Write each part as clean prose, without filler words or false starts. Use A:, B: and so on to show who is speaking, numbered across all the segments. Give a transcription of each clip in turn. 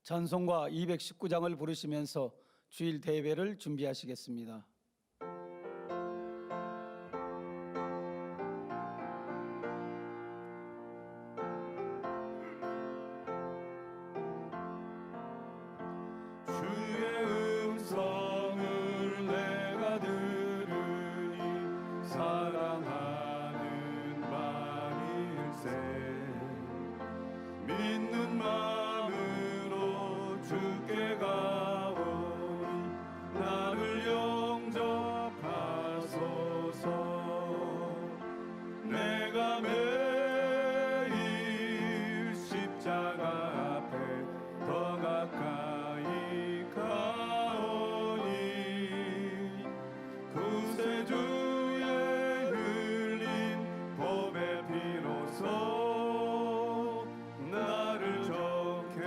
A: 찬송가 219장을 부르시면서 주일 대회를 준비하시겠습니다.
B: 주의 음성을 내가 들으니 사랑하는 마음일세. 믿는 마음으로 주께 가오니 나를 영접하소서. 내가 매일 십자가 앞에 더 가까이 가오니 구세주의 흘린 보배 피로써 나를 좋게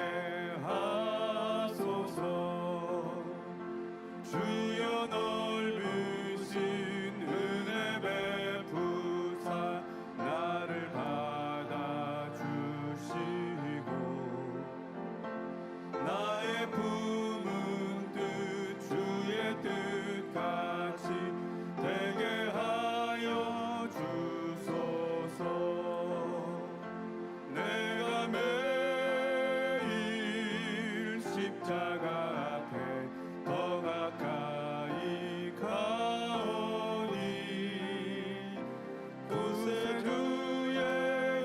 B: 하소서. 주여 넓으신 은혜 베푸사 나를 받아주시고 나의 품은 뜻 주의 뜻같이 되게 하여 주소서. 내가 매일 십자가 앞에 더 가까이 가오니 구세주의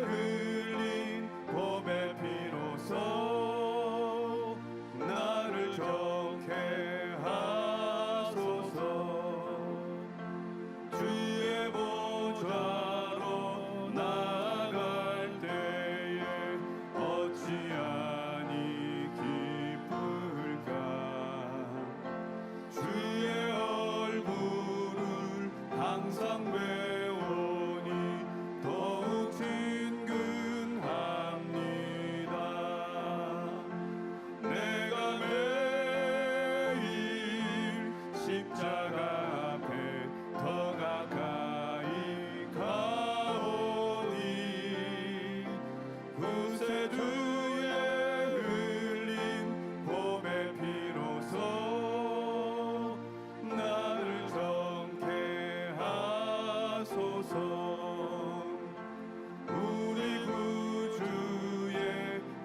B: 흘린 보배 피로써 나를 좋게 하소서. 주의 보좌로 나아갈 때에 어찌하니 기쁠까. 주의 얼굴을 항상 배우니 더욱 친근합니다. 내가 매일 십자가 앞에 더 가까이 가오니 구세주의 흘린 보배 피로써 나를 정케 하소서. 우리 구주의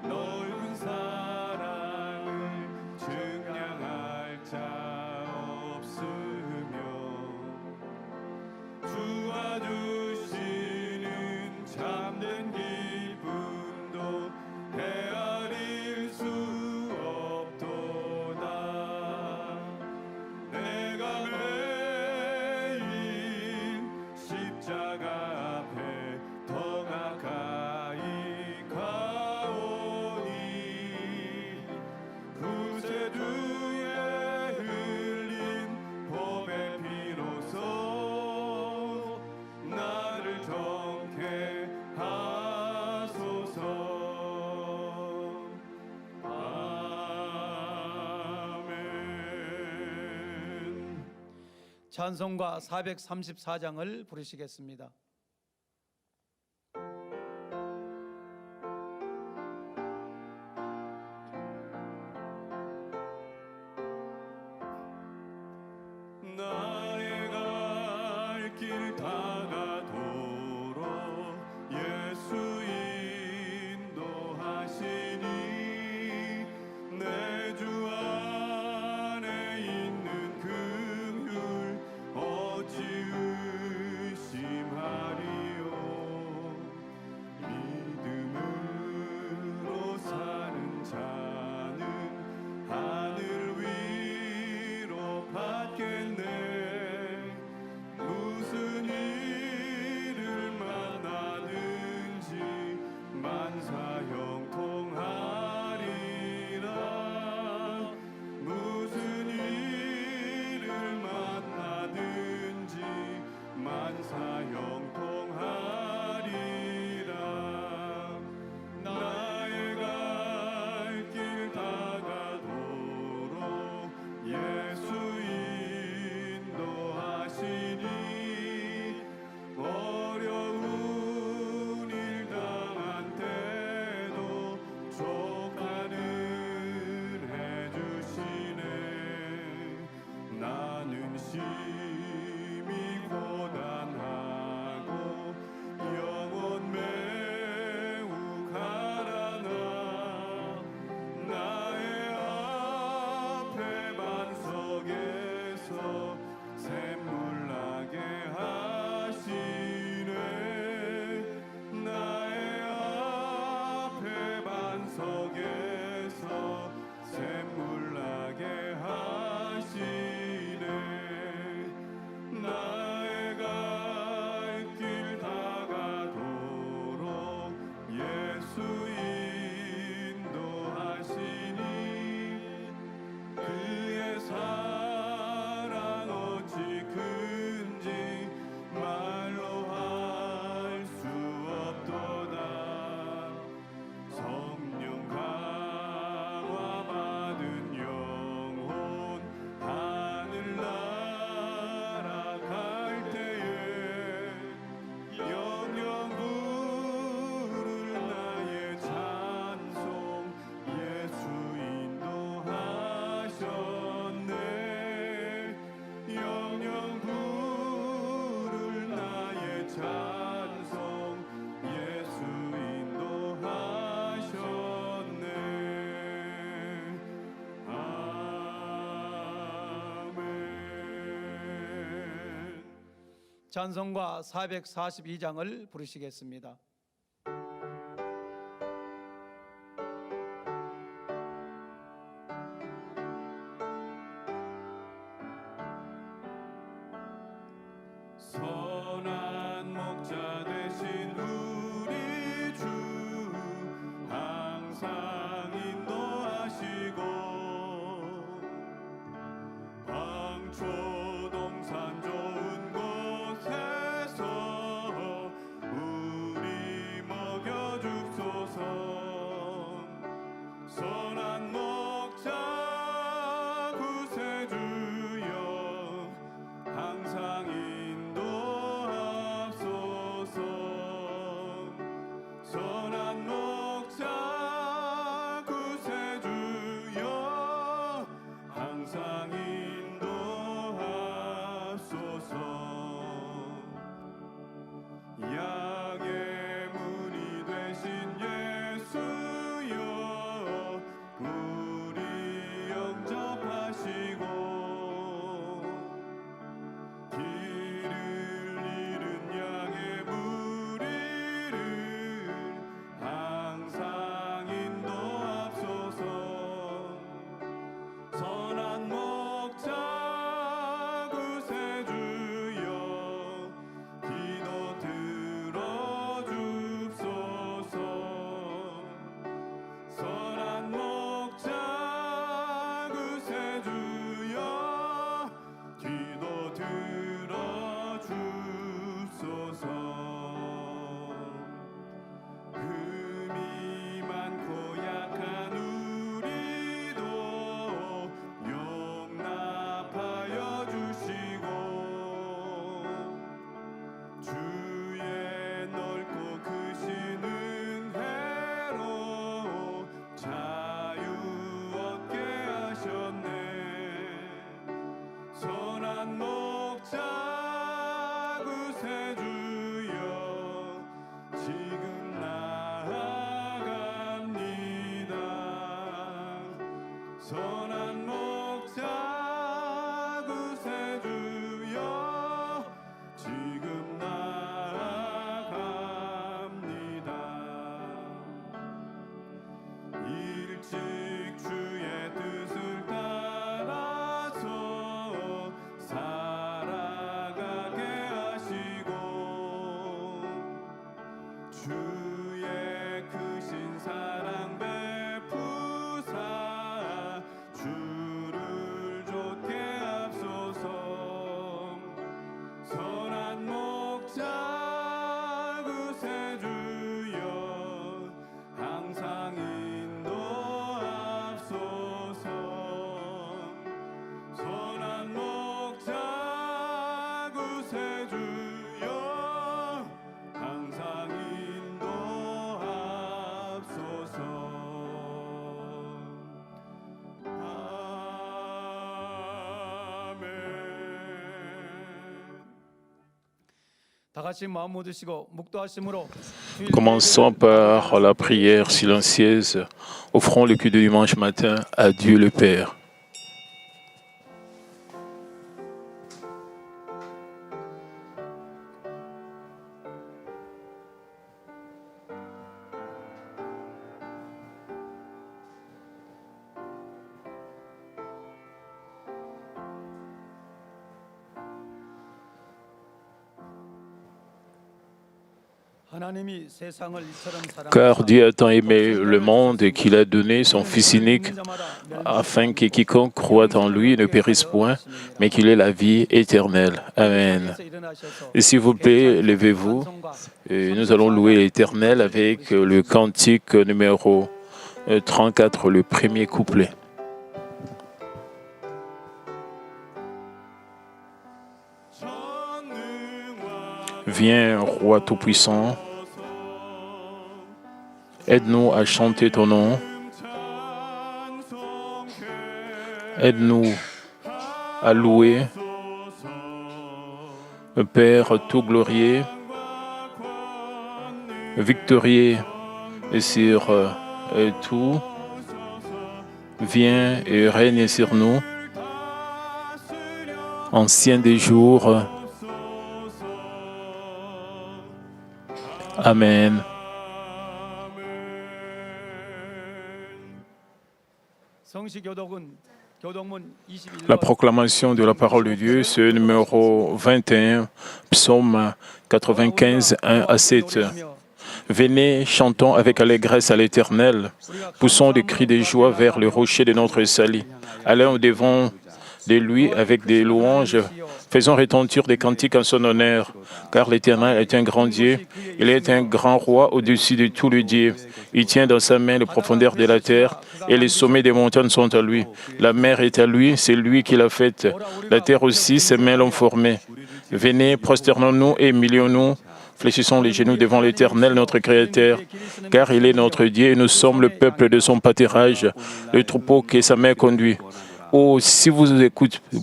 B: 넓은 사랑을 증량할 자 없으며 주와 주시는 참된 기쁨도 헤아릴 수 없도다. 내가 매일 십자가 앞에 더 가까이 가오니 구세주의 흘린 보배 피로써 나를 정케 하소서. 아멘.
A: 찬송가 434장을 부르시겠습니다.
B: 나의 갈 길 다가도록 예수 인도하시니 내 주 안에 있는 긍휼 어찌 의심하리.
A: 찬송가 442장을 부르시겠습니다.
B: 선한 목자 되신 우리 주 항상 인도하시고 방초동산 좋은 곳에서 우리 먹여줍소서. 선한 목자 구세주여 항상 인도하소서. 선한 목자 구세주여 항상 인도하소서. 양의 문이 되신 예수여 우리 영접하시고 길을 잃은 양의 무리를 항상 인도하소서. 선한 목자 구세주여 기도 들어줍소서. 선한 목자 구세주여 기도 들어주소서. 흠이 많고 약한 우리도 용납하여 주시고 주의 넓고 크신 은혜로 자유 얻게 하셨네. 선한 목자 구세주여 지금 나아갑니다. 선한 목자 구세주여 지금 나아갑니다. 일찍 주의 뜻을 따라서 살아가게 하시고 주의 크신 사랑 베푸사 주를 좇게 하소서. 선한 목자 구세주여 항상 인도하소서. 선한 목자 구세주여 항상 인도하소서. 아멘.
A: 다 같이 마음 모두시고 묵도하심으로 주일
C: Commençons par la prière silencieuse. Offrons le culte de dimanche matin à Dieu le Père.
A: 하나님이 세상을 이처럼
C: Car Dieu a tant aimé le monde qu'il a donné son Fils unique, afin que quiconque croit en lui ne périsse point, mais qu'il ait la vie éternelle. Amen. Et s'il vous plaît, levez-vous et nous allons louer l'Éternel avec le cantique numéro 34, le premier couplet. Viens, Roi Tout-Puissant, aide-nous à chanter ton nom, aide-nous à louer, Père tout glorieux, victorieux sur tout, viens et règne sur nous, ancien des jours, Amen. La proclamation de la parole de Dieu, c'est numéro 21, psaume 95, 1 à 7. Venez, chantons avec allégresse à l'Éternel, poussons des cris de joie vers le rocher de notre salut. Allons au-devant de lui avec des louanges, faisons retentir des cantiques en son honneur, car l'Éternel est un grand Dieu, il est un grand roi au-dessus de tous les dieux. Il tient dans sa main les profondeurs de la terre, et les sommets des montagnes sont à lui. La mer est à lui, c'est lui qui l'a faite. La terre aussi, ses mains l'ont formée. Venez, prosternons-nous et humilions-nous. Fléchissons les genoux devant l'Éternel, notre Créateur, car il est notre Dieu et nous sommes le peuple de son pâturage, le troupeau que sa main conduit. Oh, si vous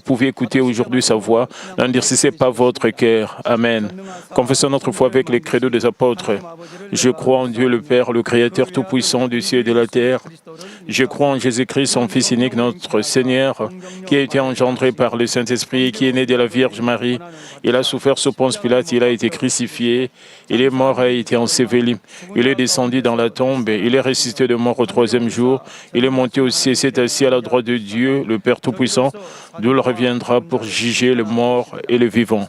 C: pouvez écouter aujourd'hui sa voix, n'endurcissez pas votre cœur. Amen. Confessons notre foi avec les credos des apôtres. Je crois en Dieu le Père, le Créateur tout-puissant du ciel et de la terre. Je crois en Jésus-Christ, son Fils unique, notre Seigneur, qui a été engendré par le Saint-Esprit et qui est né de la Vierge Marie. Il a souffert sous Ponce Pilate, il a été crucifié, il est mort et a été enseveli. Il est descendu dans la tombe, il est ressuscité de mort au troisième jour. Il est monté au ciel et s'est assis à la droite de Dieu, le Père Tout-Puissant, d'où il reviendra pour juger les morts et les vivants.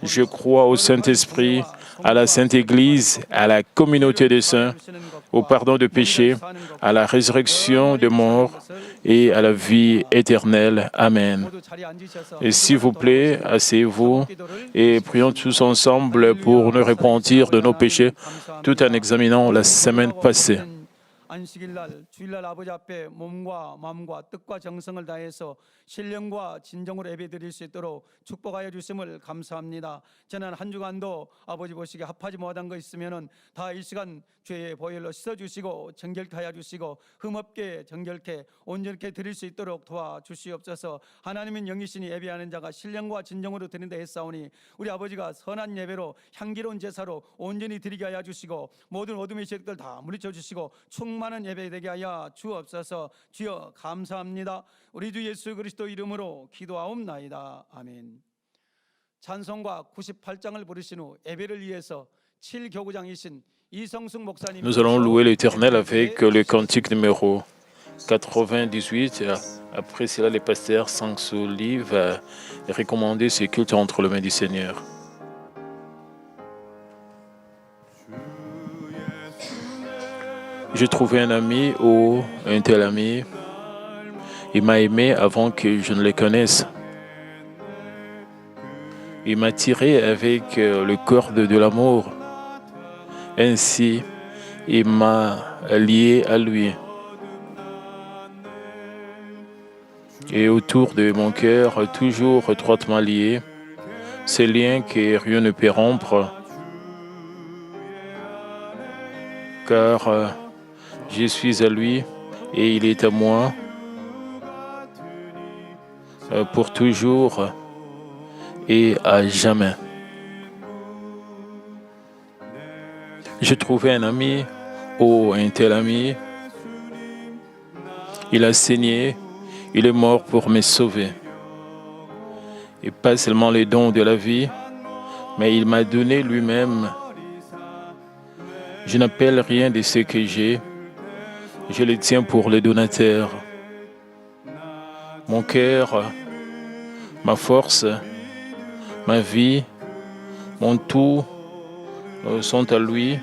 C: Je crois au Saint-Esprit, à la Sainte Église, à la communauté des saints, au pardon de péchés, à la résurrection des morts et à la vie éternelle. Amen. Et s'il vous plaît, asseyez-vous et prions tous ensemble pour nous repentir de nos péchés, tout en examinant la semaine passée.
A: 안식일 날 주일날 아버지 앞에 몸과 마음과 뜻과 정성을 다해서 신령과 진정으로 예배드릴 수 있도록 축복하여 주심을 감사합니다. 지난 한 주간도 아버지 보시기에 합하지 못한 거 있으면은 다 이 시간 주의 보혈로 씻어 주시고 정결케 하여 주시고 흠없게 정결케 온전케 드릴 수 있도록 도와주시옵소서. 하나님은 영이시니 예배하는 자가 신령과 진정으로 드린다 했사오니 우리 아버지가 선한 예배로 향기로운 제사로 온전히 드리게 하여 주시고 모든 어둠의 세력들 다 물리쳐 주시고 충만한 예배 되게 하여 주옵소서. 주여 감사합니다. 우리 주 예수 그리스도 이름으로 기도하옵나이다. 아멘. 찬송가 98장을 부르신 후 예배를 위해서 7교구장이신 이성숙 목사님.
C: Nous allons louer l'Éternel avec le cantique numéro 98. Après cela, les pasteurs s'ensolivent et recommander ce culte entre les mains du Seigneur. J'ai trouvé un ami ou un tel ami. Il m'a aimé avant que je ne le connaisse. Il m'a tiré avec le corde de l'amour. Ainsi, il m'a lié à lui. Et autour de mon cœur, toujours étroitement lié, ces liens que rien ne peut rompre, car je suis à lui et il est à moi pour toujours et à jamais. J'ai trouvé un ami ou un tel ami. Il a saigné, il est mort pour me sauver. Et pas seulement les dons de la vie, mais il m'a donné lui-même. Je n'appelle rien de ce que j'ai. Je le tiens pour le donateur. Mon cœur, ma force, ma vie, mon tout sont à lui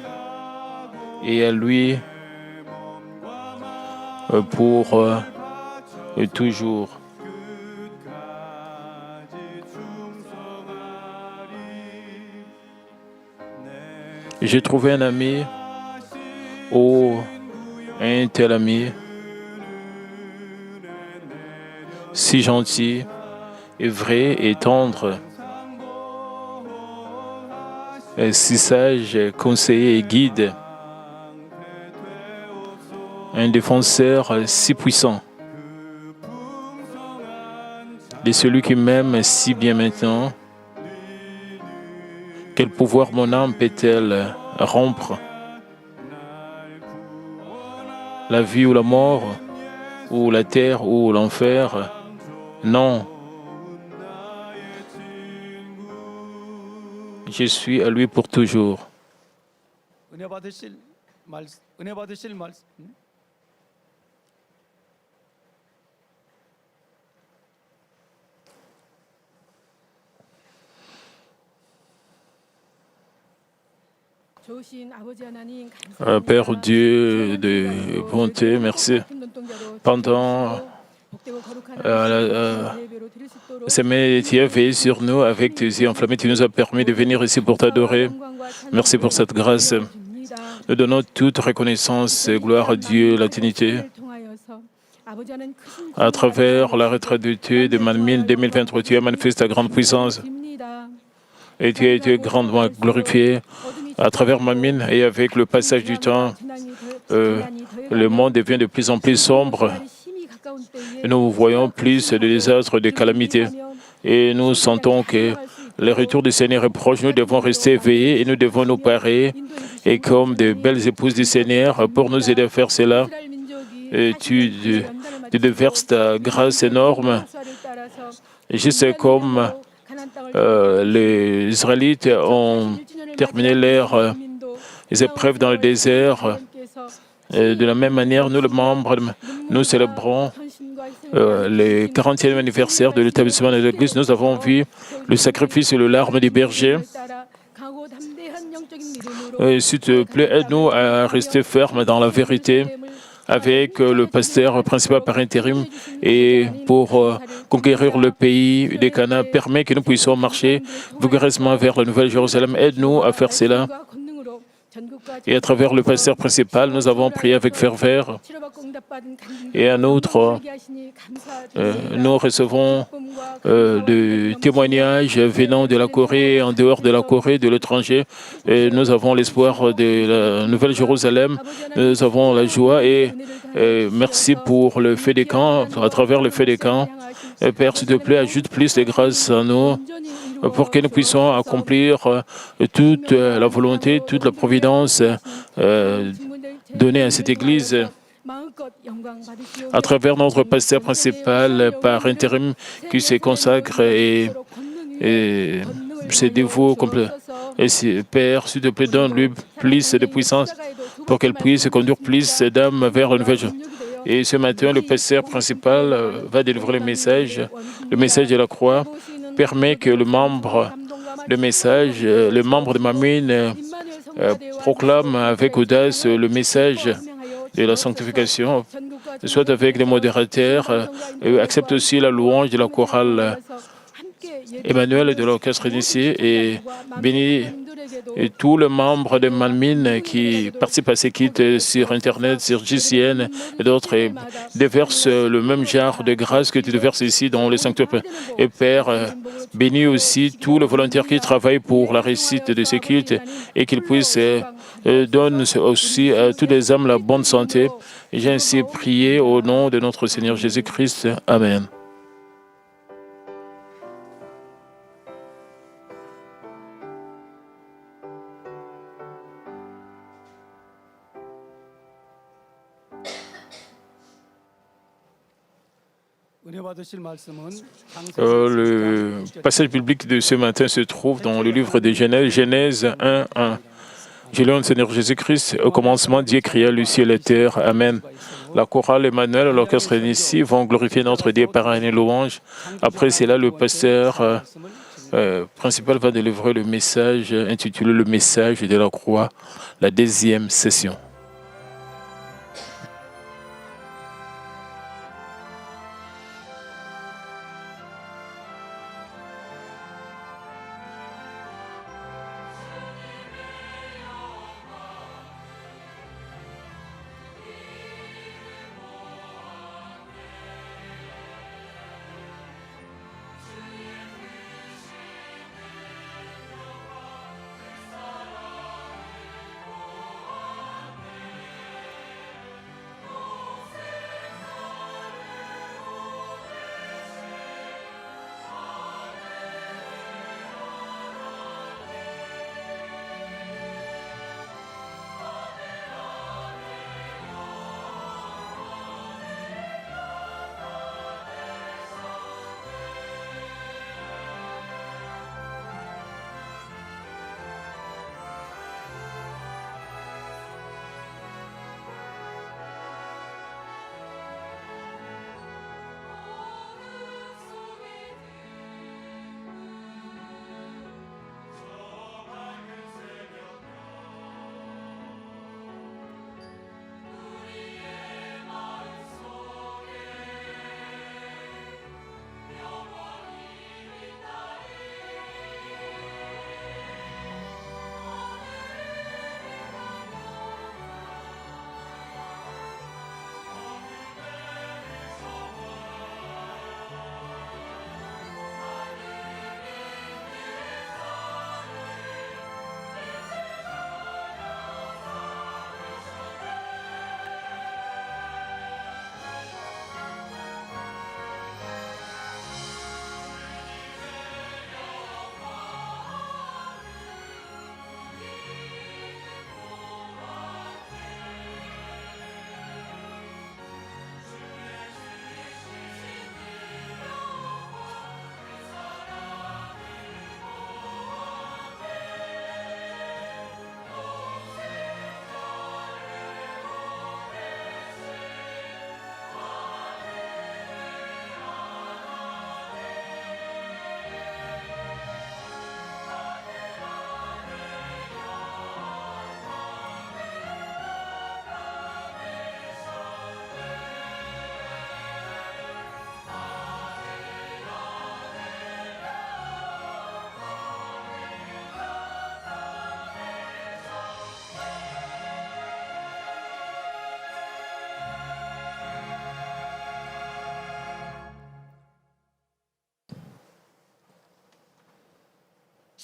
C: et à lui pour toujours. J'ai trouvé un ami ou un tel ami si gentil et vrai et tendre, si sage, conseiller et guide, un défenseur si puissant, et celui qui m'aime si bien maintenant. Quel pouvoir mon âme peut-elle rompre? La vie ou la mort, ou la terre ou l'enfer? Non. Je suis à lui pour toujours.
A: 은혜 받으실 말씀, 은혜 받으실 말씀.
C: Père Dieu de bonté, merci. Pendant ces mains, tu as veillé sur nous avec tes yeux enflammés. Tu nous as permis de venir ici pour t'adorer. Merci pour cette grâce. Nous donnons toute reconnaissance et gloire à Dieu, la dignité. À travers la retraite de Manmin 2023, tu as manifesté ta grande puissance et tu as été grandement glorifié à travers Manmin. Et avec le passage du temps, le monde devient de plus en plus sombre. Et nous voyons plus de désastres, de calamités. Et nous sentons que le retour du Seigneur est proche. Nous devons rester éveillés et nous devons nous parer. Et comme de belles épouses du Seigneur, pour nous aider à faire cela, tu déverses ta grâce énorme. Juste comme les Israélites ont terminé leurs épreuves dans le désert, de la même manière, nous, les membres, nous célébrons le 40e anniversaire de l'établissement de l'Église. Nous avons vu le sacrifice et le larme des bergers. S'il te plaît, aide-nous à rester fermes dans la vérité avec le pasteur principal par intérim et pour conquérir le pays des Canaan. Permet que nous puissions marcher vigoureusement vers la Nouvelle Jérusalem. Aide-nous à faire cela. Et à travers le pasteur principal, nous avons prié avec ferveur. Et en outre, nous recevons des témoignages venant de la Corée, en dehors de la Corée, de l'étranger. Et nous avons l'espoir de la Nouvelle Jérusalem. Nous avons la joie et merci pour le fait des camps, à travers le fait des camps. Et Père, s'il te plaît, ajoute plus de grâce à nous pour que nous puissions accomplir toute la volonté, toute la providence donnée à cette Église à travers notre pasteur principal par intérim qui se consacre et se dévoue complètement. Et Père, s'il te plaît, donne-lui plus de puissance pour qu'elle puisse conduire plus d'âmes vers la nouvelle. Et ce matin, le pasteur principal va délivrer le message de la croix, permet que le membre de Manmin proclame avec audace le message de la sanctification, soit avec les modérateurs, accepte aussi la louange de la chorale Emmanuel de l'orchestre d'ici et bénit et tous les membres de Manmin qui participent à ces kits sur Internet, sur JCN et d'autres, et déversent le même genre de grâce que tu déverses ici dans les sanctuaires. Et Père, bénis aussi tous les volontaires qui travaillent pour la réussite de ces kits et qu'ils puissent donner aussi à tous les âmes la bonne santé. J'ai ainsi prié au nom de notre Seigneur Jésus-Christ. Amen. Le passage biblique de ce matin se trouve dans le livre de Genèse, Genèse 1:1. Je lis au Seigneur Jésus-Christ. Au commencement, Dieu créa le ciel et la terre. Amen. La chorale Emmanuel, l'orchestre ici vont glorifier notre Dieu par une louange. Après cela, le pasteur principal va délivrer le message intitulé Le message de la croix, la deuxième session.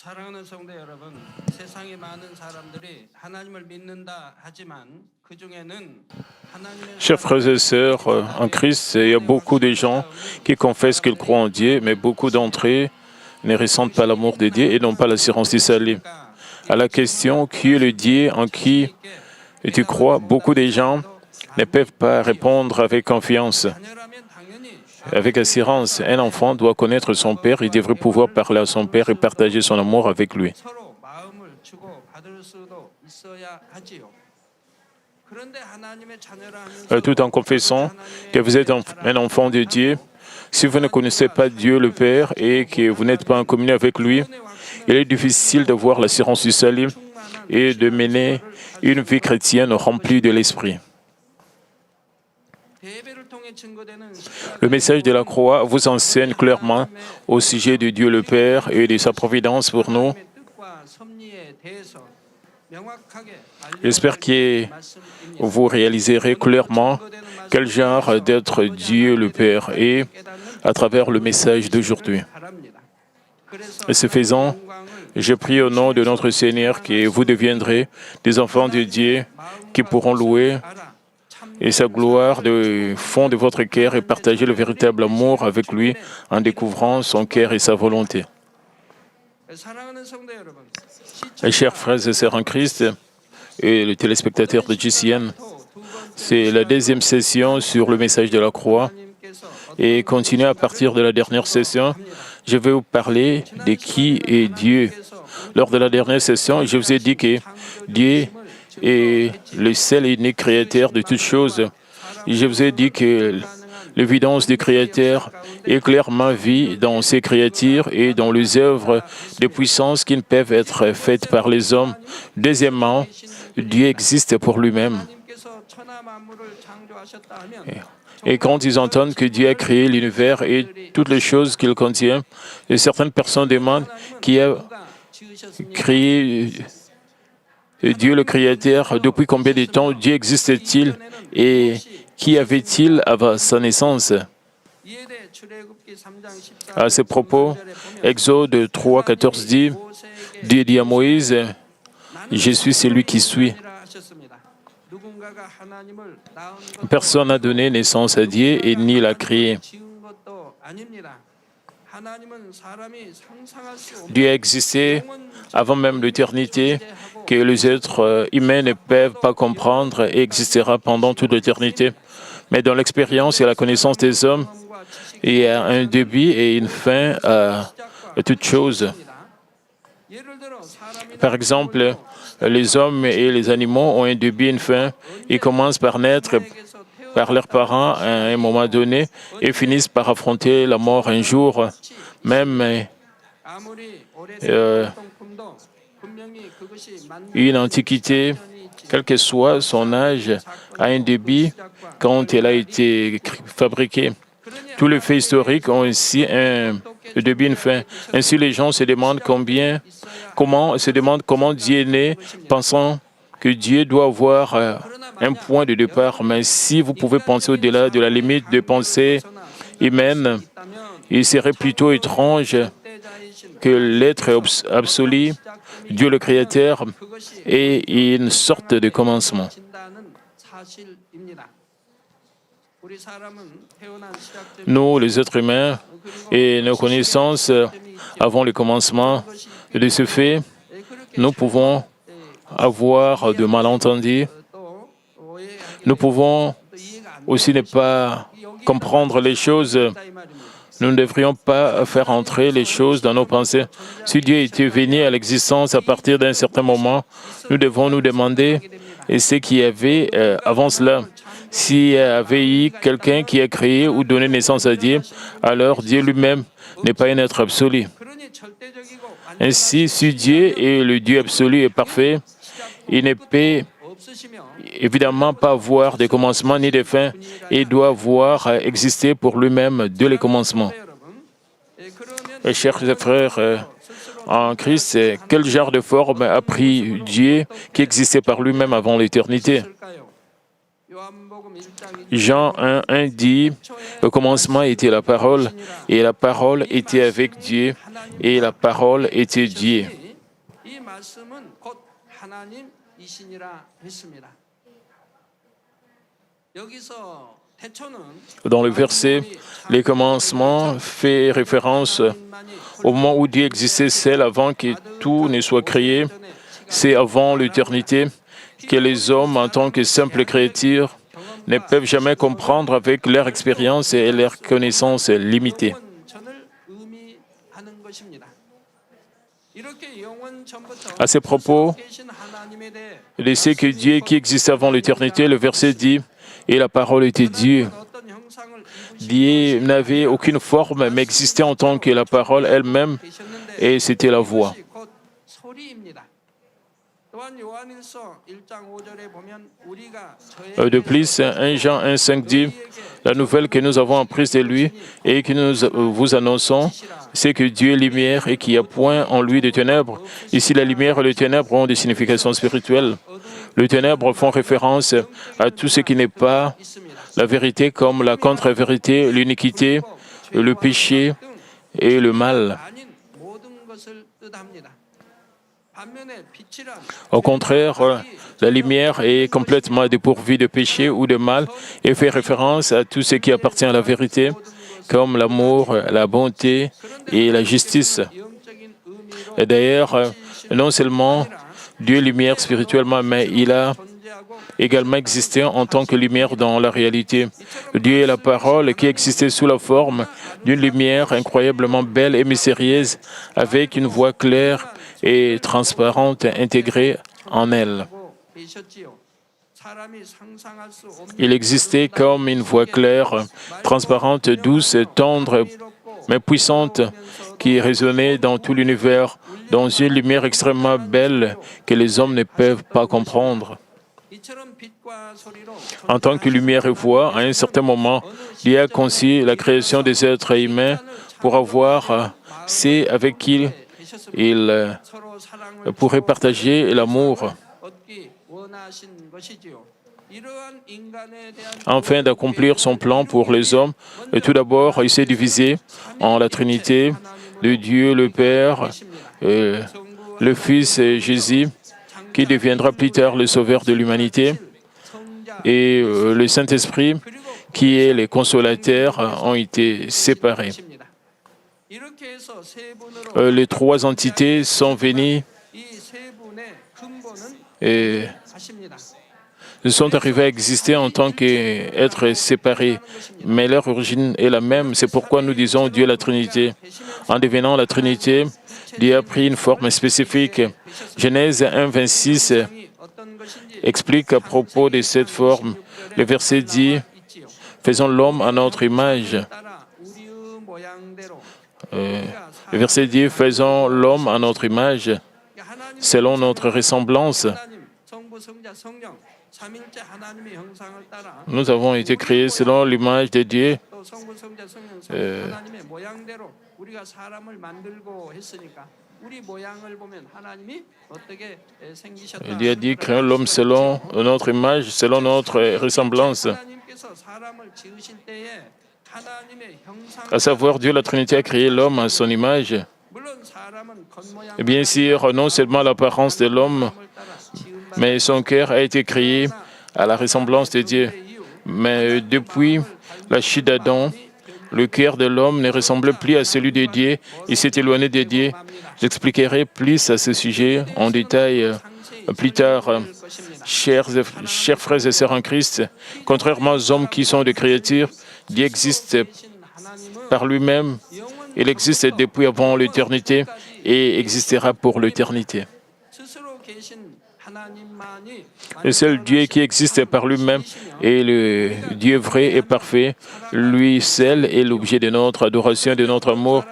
D: 사랑하는 성도 여러분, 세상에 많은 사람들이 하나님을 믿는다 하지만 그 중에는 하나님의
C: Chers frères et sœurs en Christ, il y a beaucoup de gens qui confessent qu'ils croient en Dieu, mais beaucoup d'entre eux ne ressentent pas l'amour de Dieu et n'ont pas l'assurance du salut. À la question qui est le Dieu en qui tu crois, beaucoup de gens ne peuvent pas répondre avec confiance,
D: 자녀라면 당연히
C: avec assurance. Un enfant doit connaître son père, il devrait pouvoir parler à son père et partager son amour avec lui.
D: 서로 마음을 주고 받을 수도 있어야 하지요. 그런데 하나님의 자녀라면서
C: Tout en confessant que vous êtes un enfant de Dieu, si vous ne connaissez pas Dieu le Père et que vous n'êtes pas en communion avec lui, il est difficile de voir l'assurance du salut et de mener une vie chrétienne remplie de l'Esprit.
D: 대배를 통해 증거되는
C: Le message de la croix vous enseigne clairement au sujet de Dieu le Père et de sa providence pour nous.
D: 하나님의 뜻과 섭리에 대해서 명확하게
C: J'espère que
D: 말씀입니다.
C: vous réaliserez clairement quel genre d'être Dieu le Père est à travers le message d'aujourd'hui.
D: 바랍니다. 그래서
C: Et ce faisant, je prie au nom de notre Seigneur que vous deviendrez des enfants de Dieu qui pourront louer et sa gloire du fond de votre cœur et partager le véritable amour avec lui en découvrant son cœur et sa volonté.
D: 사랑하는 성도 여러분,
C: Et chers frères et sœurs en Christ et les téléspectateurs de GCN, c'est la deuxième session sur le message de la croix. Et continuer à partir de la dernière session, je vais vous parler de qui est Dieu. Lors de la dernière session, je vous ai dit que Dieu est le seul et unique créateur de toutes choses. Et je vous ai dit que l'évidence du Créateur est clairement vue dans ses créatures et dans les œuvres de puissance qui ne peuvent être faites par les hommes. Deuxièmement, Dieu existe pour lui-même.
D: 하나님께서 천하 만물을 창조하셨다 하면
C: Et quand ils entendent que Dieu a créé l'univers et toutes les choses qu'il contient, et certaines personnes demandent qui a
D: 지으셨습니까?
C: créé Dieu le Créateur, depuis combien de temps Dieu existe-t-il et qui avait-il avant sa naissance?
D: 이에 대해 출애굽기 3장 14절
C: À ce propos, Exode 3, 14 dit, Dieu dit à Moïse, je suis celui qui suis.
D: 하셨습니다. 누군가가 하나님을 낳은 것
C: Personne n'a donné naissance à Dieu et ni l'a créé.
D: 지은 것도 아닙니다. 하나님은 사람이 상상할 수 없는
C: Dieu a existé avant même l'éternité, que les êtres humains ne peuvent pas comprendre et existera pendant toute l'éternité. Mais dans l'expérience et la connaissance des hommes, il y a un début et une fin à toute chose.
D: 예를 들어 사람이나
C: Par exemple, les hommes et les animaux ont un début et une fin. Ils commencent par naître par leurs parents à un moment donné et finissent par affronter la mort un jour. Même
D: 아무리
C: euh,
D: 오래된 공품도 분명히 그것이 만든
C: une antiquité, quel que soit son âge, a un début quand elle a été fabriquée. Tous les faits historiques ont aussi un début et une fin. Ainsi, les gens se demandent comment Dieu est né, pensant que Dieu doit avoir un point de départ. Mais si vous pouvez penser au-delà de la limite de pensée humaine, il serait plutôt étrange que l'être absolu, Dieu le Créateur, ait une sorte de commencement.
D: 진다는 사실입니다. 우리 사람은 태어난 시작점
C: Nous, les êtres humains, et nos connaissances avant le commencement de ce fait, nous pouvons avoir de malentendus.
D: 또 오해하게
C: Nous pouvons
D: 또 이해가 안
C: aussi ne pas comprendre les choses.
D: 된다 이 말입니다.
C: Nous ne devrions pas faire entrer les choses dans nos pensées. Si Dieu était venu à l'existence à partir d'un certain moment, nous devons nous demander et ce qu'il y avait avant cela. S'il y avait eu quelqu'un qui a créé ou donné naissance à Dieu, alors Dieu lui-même n'est pas un être absolu.
D: 그러니 절대적이고
C: Ainsi, si Dieu est le Dieu absolu et parfait, il ne peut
D: 없으시며
C: évidemment pas avoir de commencement ni de fin. Il doit avoir existé pour lui-même dès le commencement.
D: 여러분, 그러면
C: Et chers frères en Christ, quel genre de forme a pris Dieu qui existait par lui-même avant l'éternité?
D: 있을까요?
C: Jean 1 dit, au commencement était la parole, et la parole était avec Dieu, et la parole était Dieu.
D: 이 말씀은 곧 하나님이시니라 했습니다. 여기서 태초는
C: Dans le verset, les commencements fait référence au moment où Dieu existait, celle avant que tout ne soit créé. C'est avant l'éternité que les hommes, en tant que simples créatures, ne peuvent jamais comprendre avec leur expérience et leur connaissance limitée.
D: 전을 의미하는 것입니다. 이렇게 영원 전부터
C: À ces propos,
D: 계신 하나님에 대해
C: il sait que Dieu qui existe avant l'éternité, le verset dit, et la parole était Dieu.
D: 어떤 형상을
C: Dieu n'avait aucune forme, mais existait en tant que la parole elle-même,
D: 계셨는데
C: et c'était la voix.
D: 이것이 곧 소리입니다. 또한 요한일서 1장 5절에 보면 우리가
C: De plus, 1 Jean 1,5 dit, la nouvelle que nous avons apprise de lui et que nous vous annonçons, c'est que Dieu est lumière et qu'il n'y a point en lui de ténèbres. Ici, la lumière et le ténèbre ont des significations spirituelles. Les ténèbres font référence à tout ce qui n'est pas la vérité, comme la contre-vérité, l'iniquité, le péché et le mal.
D: 아닌 모든 것을 뜻합니다. 반면에 빛이란
C: Au contraire, la lumière est complètement dépourvue de péché ou de mal et fait référence à tout ce qui appartient à la vérité, comme l'amour, la bonté et la justice.
D: 영적인 의미로
C: Et d'ailleurs, non seulement Dieu est lumière spirituellement, mais il a
D: 존재하고
C: également existé en tant que lumière dans la réalité. Dieu est la parole qui existait sous la forme d'une lumière incroyablement belle et mystérieuse, avec une voix claire et transparente intégrée en elle.
D: 계셨지요. 사람이 상상할 수 없는
C: Il existait comme une voix claire, transparente, douce, tendre, mais puissante, qui résonnait dans tout l'univers, dans une lumière extrêmement belle que les hommes ne peuvent pas comprendre.
D: 이처럼 빛과 소리로
C: En tant que lumière et voix, à un certain moment, Dieu a conçu la création des êtres humains pour avoir ceux avec qui il
D: 서로 사랑을
C: pourrait partager l'amour,
D: 얻기 원하신 것이지요. 이러한 인간에 대한
C: afin d'accomplir son plan pour les hommes. Et tout d'abord, il s'est divisé en la Trinité, le Dieu, le Père, le Fils Jésus, qui deviendra plus tard le Sauveur de l'humanité, et le Saint-Esprit, qui est le consolateur, ont été séparés.
D: 것입니다. 이렇게 해서 세 분으로
C: Les trois entités sont venues
D: 이 세 분의 근본은
C: et
D: 같습니다.
C: sont arrivés à exister en tant qu'êtres séparés, mais leur origine est la même. C'est pourquoi nous disons Dieu la Trinité. En devenant la Trinité, Dieu a pris une forme spécifique. Genèse 1, 26
D: 이 어떤 것인지
C: explique à propos de cette forme. Le verset dit,
D: 있지요.
C: faisons l'homme à notre image.
D: 따라 우리의 모양대로
C: Le verset dit, faisons l'homme à notre image,
D: 하나님
C: selon notre ressemblance.
D: 하나님 성부 성자 성령 삼일째 하나님의 형상을 따라
C: Nous avons été créés selon l'image de Dieu.
D: 또 성부 성자 성령 하나님의 모양대로 우리가 사람을 만들고 했으니까 우리 모양을 보면 하나님이 어떻게 생기셨다.
C: Dieu a dit, créons l'homme selon notre image, selon notre ressemblance.
D: 하나님께서 사람을 지으실 때에 하나님의 형상
C: À savoir, Dieu, la Trinité, a créé l'homme à son image.
D: 물론 사람은 겉모양
C: Et bien sûr, non seulement l'apparence de l'homme,
D: 따라 지은 바
C: mais son cœur a été créé à la ressemblance de Dieu. Mais depuis la chute d'Adam, le cœur de l'homme ne ressemblait plus à celui de Dieu. Il s'est éloigné de Dieu. J'expliquerai plus à ce sujet en détail plus tard. Chers frères et sœurs en Christ, contrairement aux hommes qui sont des créatures, Dieu existe par lui-même. Il existe depuis avant l'éternité et existera pour l'éternité.
D: 스스로 계신 하나님만이
C: Le seul Dieu qui existe par lui-même est le Dieu vrai et parfait. Lui seul est l'objet de notre adoration, de notre amour.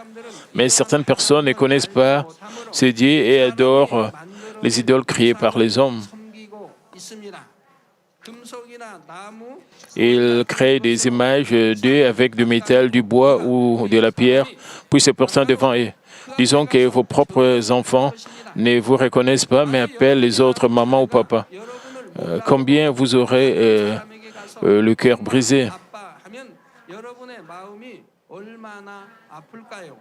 C: Mais certaines personnes ne connaissent pas ce Dieu et adorent les idoles créées par les hommes.
D: 섬기고 있습니다. 금속이나 나무
C: Ils créent des images d'eux avec du métal, du bois ou de la pierre, puis se portant devant eux. Disons que vos propres enfants ne vous reconnaissent pas, mais appellent les autres maman ou papa. Combien vous aurez le cœur brisé.
D: 아파하면 여러분의 마음이 얼마나 아플까요?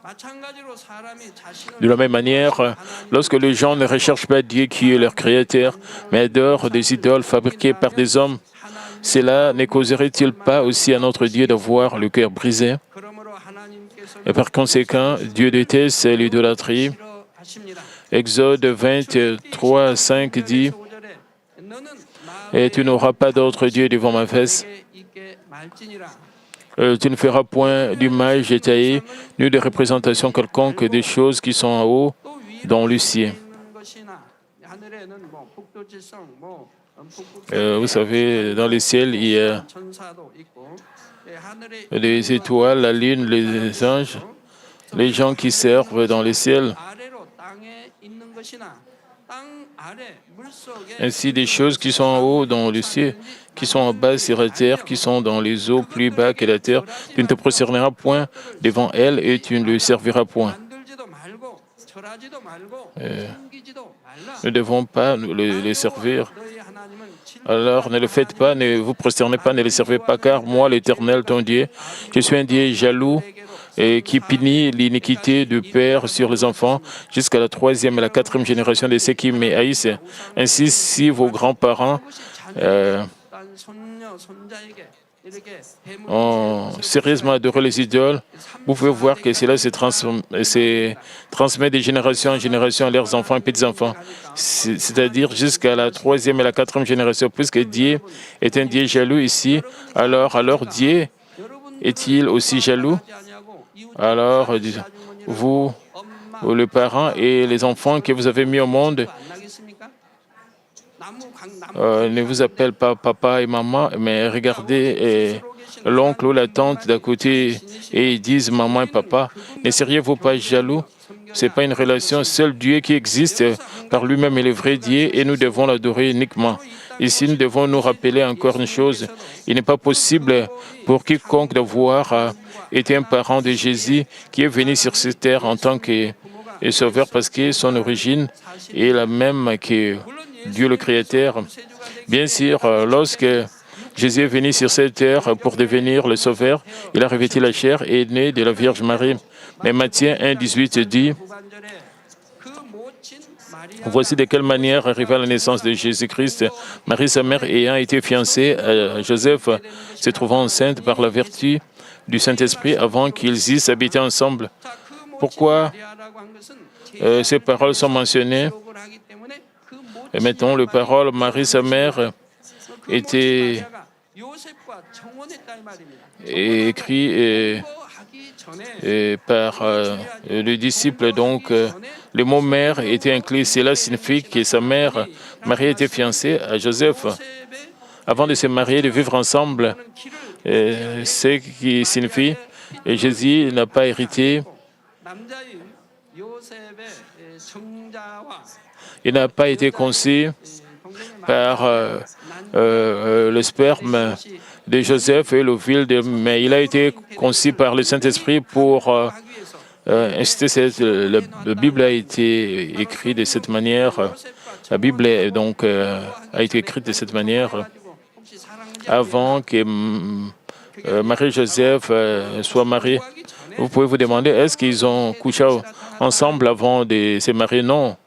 D: 마찬가지로 사람이 자신을
C: De la même manière, lorsque les gens ne recherchent pas Dieu qui est leur créateur, mais adorent des idoles fabriquées par des hommes, cela ne causerait-il pas aussi à notre Dieu d'avoir le cœur brisé?
D: 그러므로 하나님께서
C: Et par conséquent, Dieu déteste l'idolâtrie.
D: 싫어하십니다.
C: Exode 23, 5 dit,
D: 너는
C: et tu n'auras pas d'autre Dieu devant ma face.
D: 나에게 있게 말지니라.
C: Tu ne feras point d'image détaillée, ni de représentation quelconque des choses qui sont en haut
D: 또 위로
C: dans le ciel.
D: 있는 것이나 하늘에는 뭐 북두칠성 뭐
C: Vous savez, dans le ciel, il y a
D: 천사도 있고 하늘에
C: les étoiles, la lune, les anges, les gens qui servent dans le ciel,
D: 아래로 땅에 있는 것이나 땅 아래 물속에
C: ainsi des choses qui sont en haut dans le ciel, qui sont en bas sur la terre, qui sont dans les eaux plus bas que la terre. Tu ne te prosterneras point devant elles et tu ne le serviras point.
D: 만들지도 말고 절하지도 말고 숨기지도 말라.
C: Nous ne devons pas les servir.
D: 너희 하나님은 칠
C: Alors ne le faites pas, ne vous prosternez pas, ne les servez pas, car moi, l'Éternel, ton Dieu, je suis un Dieu jaloux et qui punit l'iniquité du père sur les enfants jusqu'à la 3e et la 4e génération de ceux qui me haïssent. Ainsi, si vos grands-parents
D: 딴 손녀 손자에게 이렇게
C: ont sérieusement adoré les idoles, vous pouvez voir que cela se transmet de génération en génération à leurs enfants et petits-enfants, c'est-à-dire jusqu'à la 3e et la 4e génération. Puisque Dieu est un Dieu jaloux ici, alors Dieu est-il aussi jaloux? Alors, vous, les parents et les enfants que vous avez mis au monde, ne vous appellent pas papa et maman, mais regardez l'oncle ou la tante d'à côté et ils disent maman et papa. Ne seriez-vous pas jaloux? Ce n'est pas une relation. Seul Dieu qui existe par lui-même est le vrai Dieu et nous devons l'adorer uniquement. Ici, nous devons nous rappeler encore une chose. Il n'est pas possible pour quiconque d'avoir été un parent de Jésus qui est venu sur cette terre en tant que sauveur parce que son origine est la même que Dieu le Créateur. Bien sûr, lorsque Jésus est venu sur cette terre pour devenir le sauveur, il a revêtu la chair et est né de la Vierge Marie. Mais Matthieu 1,18 dit, voici de quelle manière arriva la naissance de Jésus-Christ. Marie, sa mère, ayant été fiancée à Joseph, se trouvant enceinte par la vertu du Saint-Esprit avant qu'ils eussent habité ensemble. Pourquoi ces paroles sont mentionnées? Et maintenant, les paroles Marie, sa mère, étaient écrites par le disciple. Donc, le mot mère était inclus. Cela signifie que sa mère, Marie, était fiancée à Joseph. Avant de se marier, de vivre ensemble, ce qui signifie que Jésus n'a pas hérité. Il n'a pas été conçu par le sperme de Joseph et l'ovule mais il a été conçu par le Saint-Esprit pour inciter la Bible a été écrite de cette manière. La Bible a été écrite de cette manière avant que Marie et Joseph soient mariés. Vous pouvez vous demander, est-ce qu'ils ont couché ensemble avant de se marier? Non.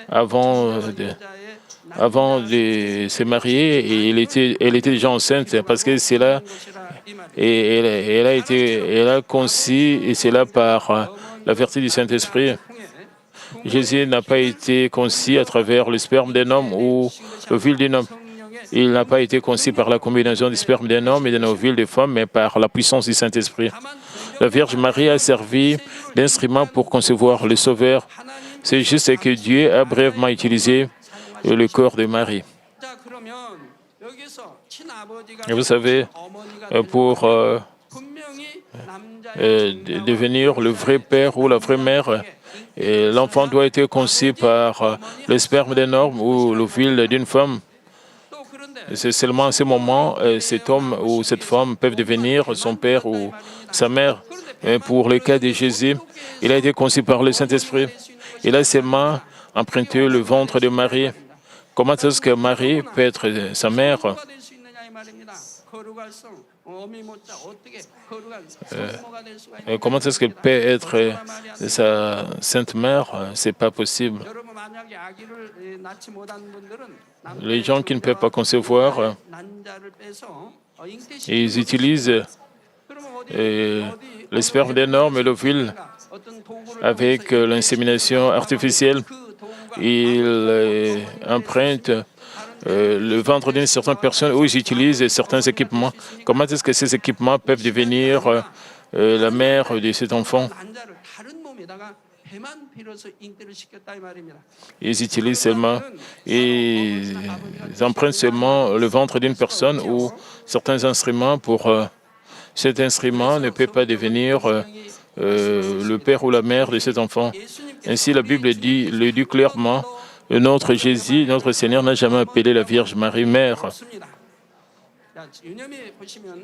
C: Avant de se marier, elle était déjà enceinte parce que c'est là et elle a conçu et c'est là par la vertu du Saint-Esprit. Jésus n'a pas été conçu à travers le sperme d'un homme ou l'ovule d'un homme. Il n'a pas été conçu par la combinaison du sperme d'un homme et d'un ovule de femme, mais par la puissance du Saint-Esprit. La Vierge Marie a servi d'instrument pour concevoir le Sauveur. C'est juste que Dieu a brièvement utilisé le corps de Marie. Et vous savez, pour devenir le vrai père ou la vraie mère, l'enfant doit être conçu par le sperme d'un homme ou l'ovule d'une femme. C'est seulement à ce moment, cet homme ou cette femme peuvent devenir son père ou sa mère. Et pour le cas de Jésus, il a été conçu par le Saint-Esprit. Il a seulement emprunté le ventre de Marie Comment est-ce que Marie peut être sa mère?
D: 성모가 될 수 있느냐 이 말입니다. 거룩할성, 어미 못자 어떻게 거룩한 성모가 될 수가 있느냐.
C: Comment est-ce qu'elle peut être sa sainte mère? C'est pas possible.
D: 여러분 만약에 아기를 낳지 못한 분들은
C: Les gens qui ne peuvent pas concevoir,
D: 난자를 빼서
C: ils utilisent le sperme d'un homme et l'ovule avec l'insémination artificielle. Ils empruntent le ventre d'une certaine personne où ils utilisent certains équipements. Comment est-ce que ces équipements peuvent devenir la mère de cet enfant?
D: 난자를 다른 몸에다가 배만 빌어서 잉태를 시켰다 이 말입니다.
C: Ils utilisent seulement, ils empruntent seulement le ventre d'une personne ou certains instruments pour cet instrument ne peut pas devenir le père ou la mère de cet enfant. Ainsi, la Bible le dit clairement, notre Jésus, notre Seigneur n'a jamais appelé la Vierge Marie mère.
D: 없습니다. 자, 유념해 보시면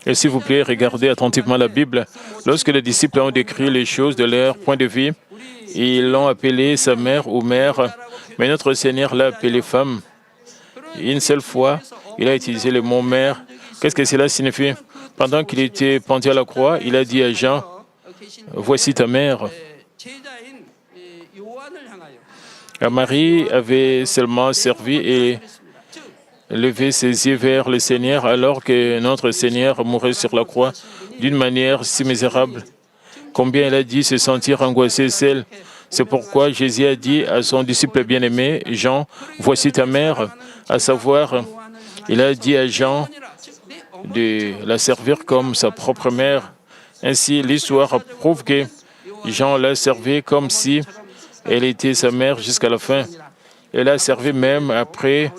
C: Et s'il vous plaît, regardez attentivement la Bible. Lorsque les disciples ont décrit les choses de leur point de vue, ils l'ont appelée sa mère ou mère, mais notre Seigneur l'a appelée femme. Une seule fois, il a utilisé le mot mère. Qu'est-ce que cela signifie? Pendant qu'il était pendu à la croix, il a dit à Jean, « Voici ta mère ».
D: 제자인 요한을 향하여
C: Marie avait seulement servi et levé ses yeux vers le Seigneur alors que notre Seigneur mourait sur la croix d'une manière si misérable. Combien elle a dit se sentir angoissée seule. C'est pourquoi Jésus a dit à son disciple bien-aimé, Jean, voici ta mère, à savoir, il a dit à Jean de la servir comme sa propre mère. Ainsi, l'histoire prouve que Jean l'a servi comme si elle était sa mère jusqu'à la fin. Elle a servi même après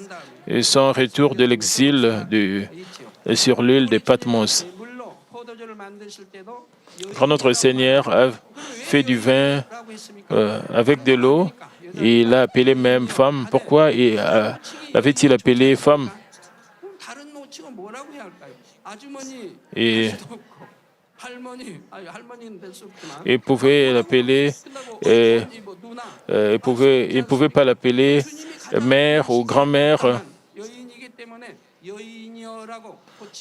C: son retour de l'exil sur l'île de Patmos.
D: 물로 포도주를 만드실 때도
C: Quand notre Seigneur a fait du vin avec de l'eau, il l'a appelée même femme. Pourquoi l'avait-il appelée femme?
D: 다른 모치고 뭐라고 해야 할까요? 아주머니
C: Et
D: 할머니 아니 할머니는 될 수 없지만
C: il pouvait l'appeler,
D: 뭐 누나
C: il ne pouvait pas l'appeler mère ou grand-mère.
D: 여인이기 때문에 여인이여라고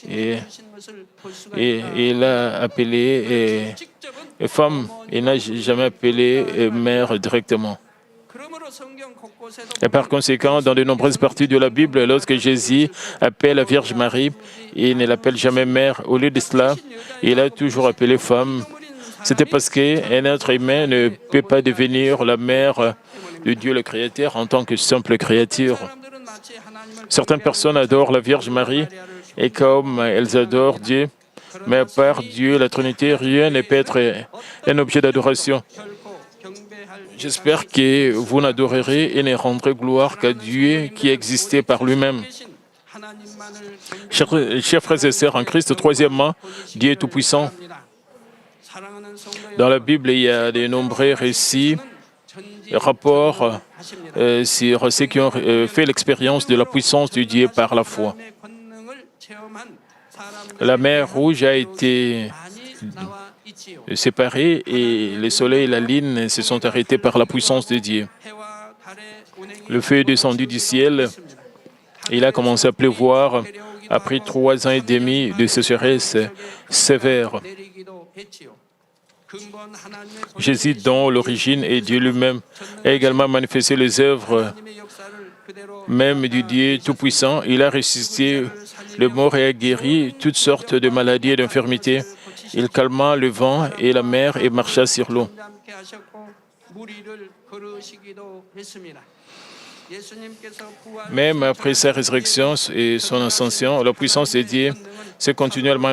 C: Et-
D: 호칭해 주신 것을 볼 수가
C: Et
D: 있다.
C: il a appelé femme. Il n'a jamais appelé mère directement.
D: 그러므로 성경 곳곳에도
C: Et par conséquent, dans de nombreuses parties de la Bible, lorsque Jésus appelle la Vierge Marie, il ne l'appelle jamais mère. Au lieu de cela, il a toujours appelé femme. C'était parce qu'un être humain ne peut pas devenir la mère de Dieu le Créateur en tant que simple créature.
D: 사람들은 마치 하나님을
C: Certaines personnes adorent la Vierge Marie et comme elles adorent Dieu, mais à part Dieu, la Trinité, rien ne peut être un objet d'adoration.
D: 결코 경배할
C: J'espère que vous n'adorerez et ne rendrez gloire qu'à Dieu qui existait par lui-même.
D: 대신 하나님만을
C: Chers frères et sœurs en Christ, troisièmement, Dieu est tout-puissant.
D: 사랑하는 성도
C: Dans la Bible, il y a de nombreux récits, rapports sur ceux qui ont fait l'expérience de la puissance de Dieu par la foi.
D: 여러분의 권능을 체험한 사람들
C: La mer Rouge a été
D: 많이 나와 있지요.
C: séparée et le soleil et la lune se sont arrêtés par la puissance de Dieu.
D: 해와 달의 운행이
C: Le feu est descendu du ciel. Il a commencé à pleuvoir après 3 ans et demi de sécheresse sévère.
D: 내리기도 했지요. 근본 하나님의
C: Jésus, dont l'origine est Dieu lui-même, a également manifesté les œuvres
D: 하나님의 역사를 그대로
C: même du Dieu Tout-Puissant. Il a ressuscité le mort et a guéri toutes sortes de maladies et d'infirmités. Il calma le vent et la mer et marcha sur l'eau.
D: 함께 하셨고 무리를 걸으시기도 했습니다. 예수님께서 부활
C: Même après sa résurrection et son ascension, la puissance de Dieu s'est continuellement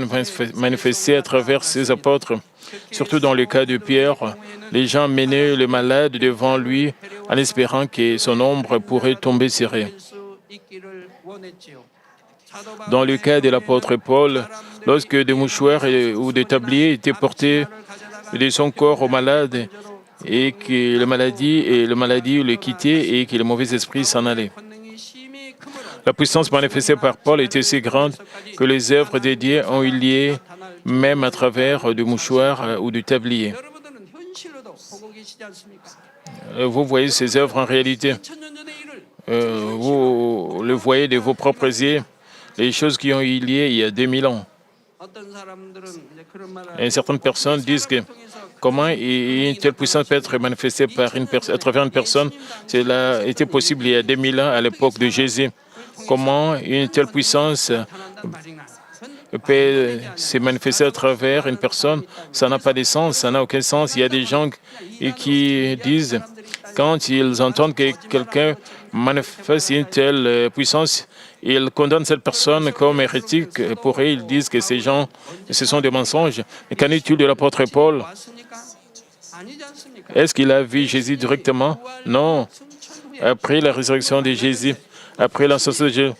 C: manifestée à travers ses apôtres. Surtout dans le cas de Pierre, les gens menaient le malade devant lui en espérant que son ombre pourrait tomber sur eux.
D: 수 있기를 원했지요. 사도
C: Dans le cas de l'apôtre Paul, lorsque des mouchoirs ou des tabliers étaient portés de son corps au malade et que la maladie le quittait et que le mauvais esprit s'en allait.
D: 권능이 심히 크므로
C: La puissance manifestée par Paul était si grande que les œuvres de Dieu ont eu lieu même à travers du mouchoir ou du tablier.
D: 여러분들은 현실로도 보고 계시지 않습니까?
C: Vous voyez ces œuvres en réalité.
D: 2000년 전의 일을
C: vous le voyez de vos propres yeux, les choses qui ont eu lieu il y a 2000 ans. Et certaines personnes disent que comment une telle puissance peut être manifestée à travers une personne. Cela était possible il y a 2000 ans, à l'époque de Jésus. Comment une telle puissance peut se manifester à travers une personne, ça n'a pas de sens, ça n'a aucun sens. Il y a des gens qui disent, quand ils entendent que quelqu'un manifeste une telle puissance, ils condamnent cette personne comme hérétique. Pour eux, ils disent que ces gens, ce sont des mensonges. Mais qu'en est-il de l'apôtre Paul? Est-ce qu'il a vu Jésus directement? Non. Après la résurrection de Jésus, après l'ascension de Jésus,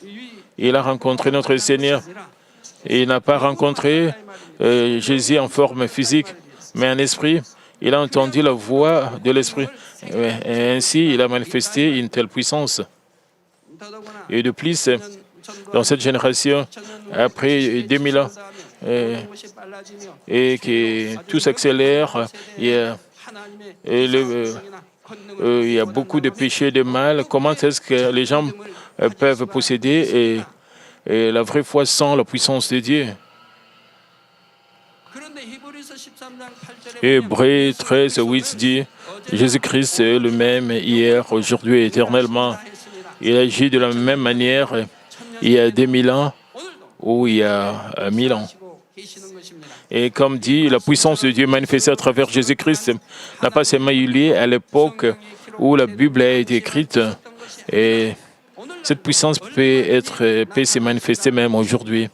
C: il a rencontré notre Seigneur. Et il n'a pas rencontré Jésus en forme physique, mais en esprit. Il a entendu la voix de l'esprit. Et ainsi, il a manifesté une telle puissance. Et de plus, dans cette génération, après 2000 ans, et que tout s'accélère, il y a beaucoup de péchés, de mal. Comment est-ce que les gens peuvent posséder et la vraie foi sans la puissance de Dieu? Hébreux 13, 8 dit, Jésus-Christ est le même hier, aujourd'hui et éternellement. Il agit de la même manière il y a 2000 ans ou il y a 1000 ans. Et comme dit, la puissance de Dieu manifestée à travers Jésus-Christ n'a pas seulement eu lieu à l'époque où la Bible a été écrite. Et cette puissance peut se manifester même aujourd'hui.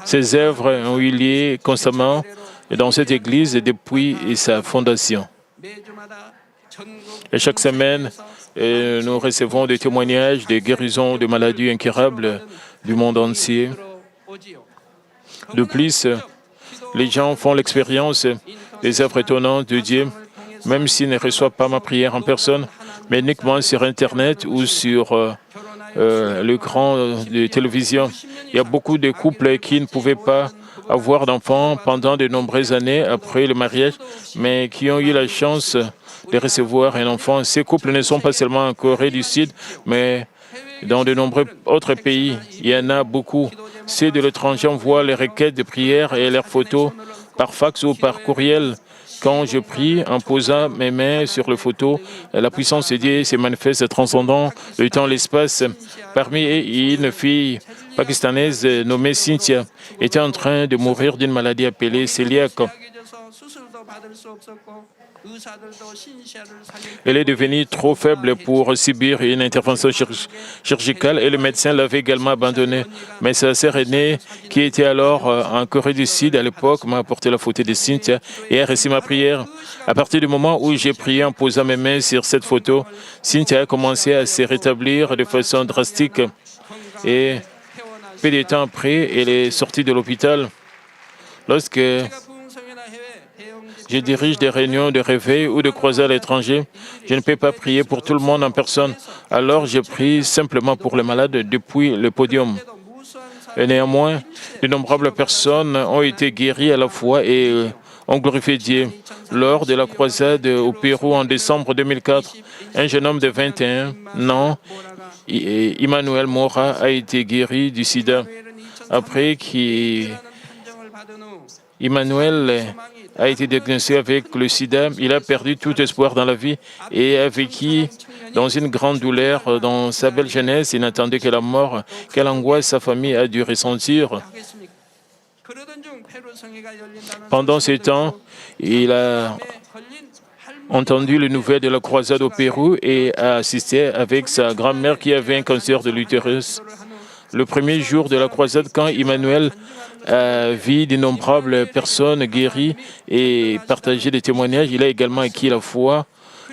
C: Ces œuvres ont eu lieu constamment dans cette Église depuis sa fondation. Et chaque semaine, nous recevons des témoignages de guérisons de maladies incurables du monde entier. De plus, les gens font l'expérience des œuvres étonnantes de Dieu, même s'ils ne reçoivent pas ma prière en personne, mais uniquement sur Internet ou sur l'écran de télévision. Il y a beaucoup de couples qui ne pouvaient pas avoir d'enfants pendant de nombreuses années après le mariage, mais qui ont eu la chance de recevoir un enfant. Ces couples ne sont pas seulement en Corée du Sud, mais dans de nombreux autres pays. Il y en a beaucoup. Ceux de l'étranger envoient les requêtes de prière et leurs photos par fax ou par courriel. Quand je prie en posant mes mains sur les photos, la puissance de Dieu se manifeste transcendant le temps et l'espace. Parmi eux, une fille pakistanaise nommée Cynthia était en train de mourir d'une maladie appelée cœliaque. Elle est devenue trop faible pour subir une intervention chirurgicale et le médecin l'avait également abandonnée. Mais sa sœur aînée, qui était alors en Corée du Sud à l'époque, m'a apporté la photo de Cynthia et a reçu ma prière. À partir du moment où j'ai prié en posant mes mains sur cette photo, Cynthia a commencé à se rétablir de façon drastique. Et peu de temps après, elle est sortie de l'hôpital. Lorsque je dirige des réunions de réveil ou de croisades à l'étranger, je ne peux pas prier pour tout le monde en personne. Alors je prie simplement pour les malades depuis le podium. Et néanmoins, d'innombrables personnes ont été guéries à la fois et ont glorifié Dieu. Lors de la croisade au Pérou en décembre 2004, un jeune homme de 21 ans, Emmanuel Mora, a été guéri du sida. Après qu'Emmanuel a été diagnostiqué avec le sida, il a perdu tout espoir dans la vie et a vécu dans une grande douleur. Dans sa belle jeunesse, il n'attendait que la mort. Quelle angoisse sa famille a dû ressentir. Pendant ce temps, il a entendu les nouvelles de la croisade au Pérou et a assisté avec sa grand-mère qui avait un cancer de l'utérus. Le premier jour de la croisade, quand Emmanuel a vu d'innombrables personnes guéries et partagé des témoignages, il a également acquis la foi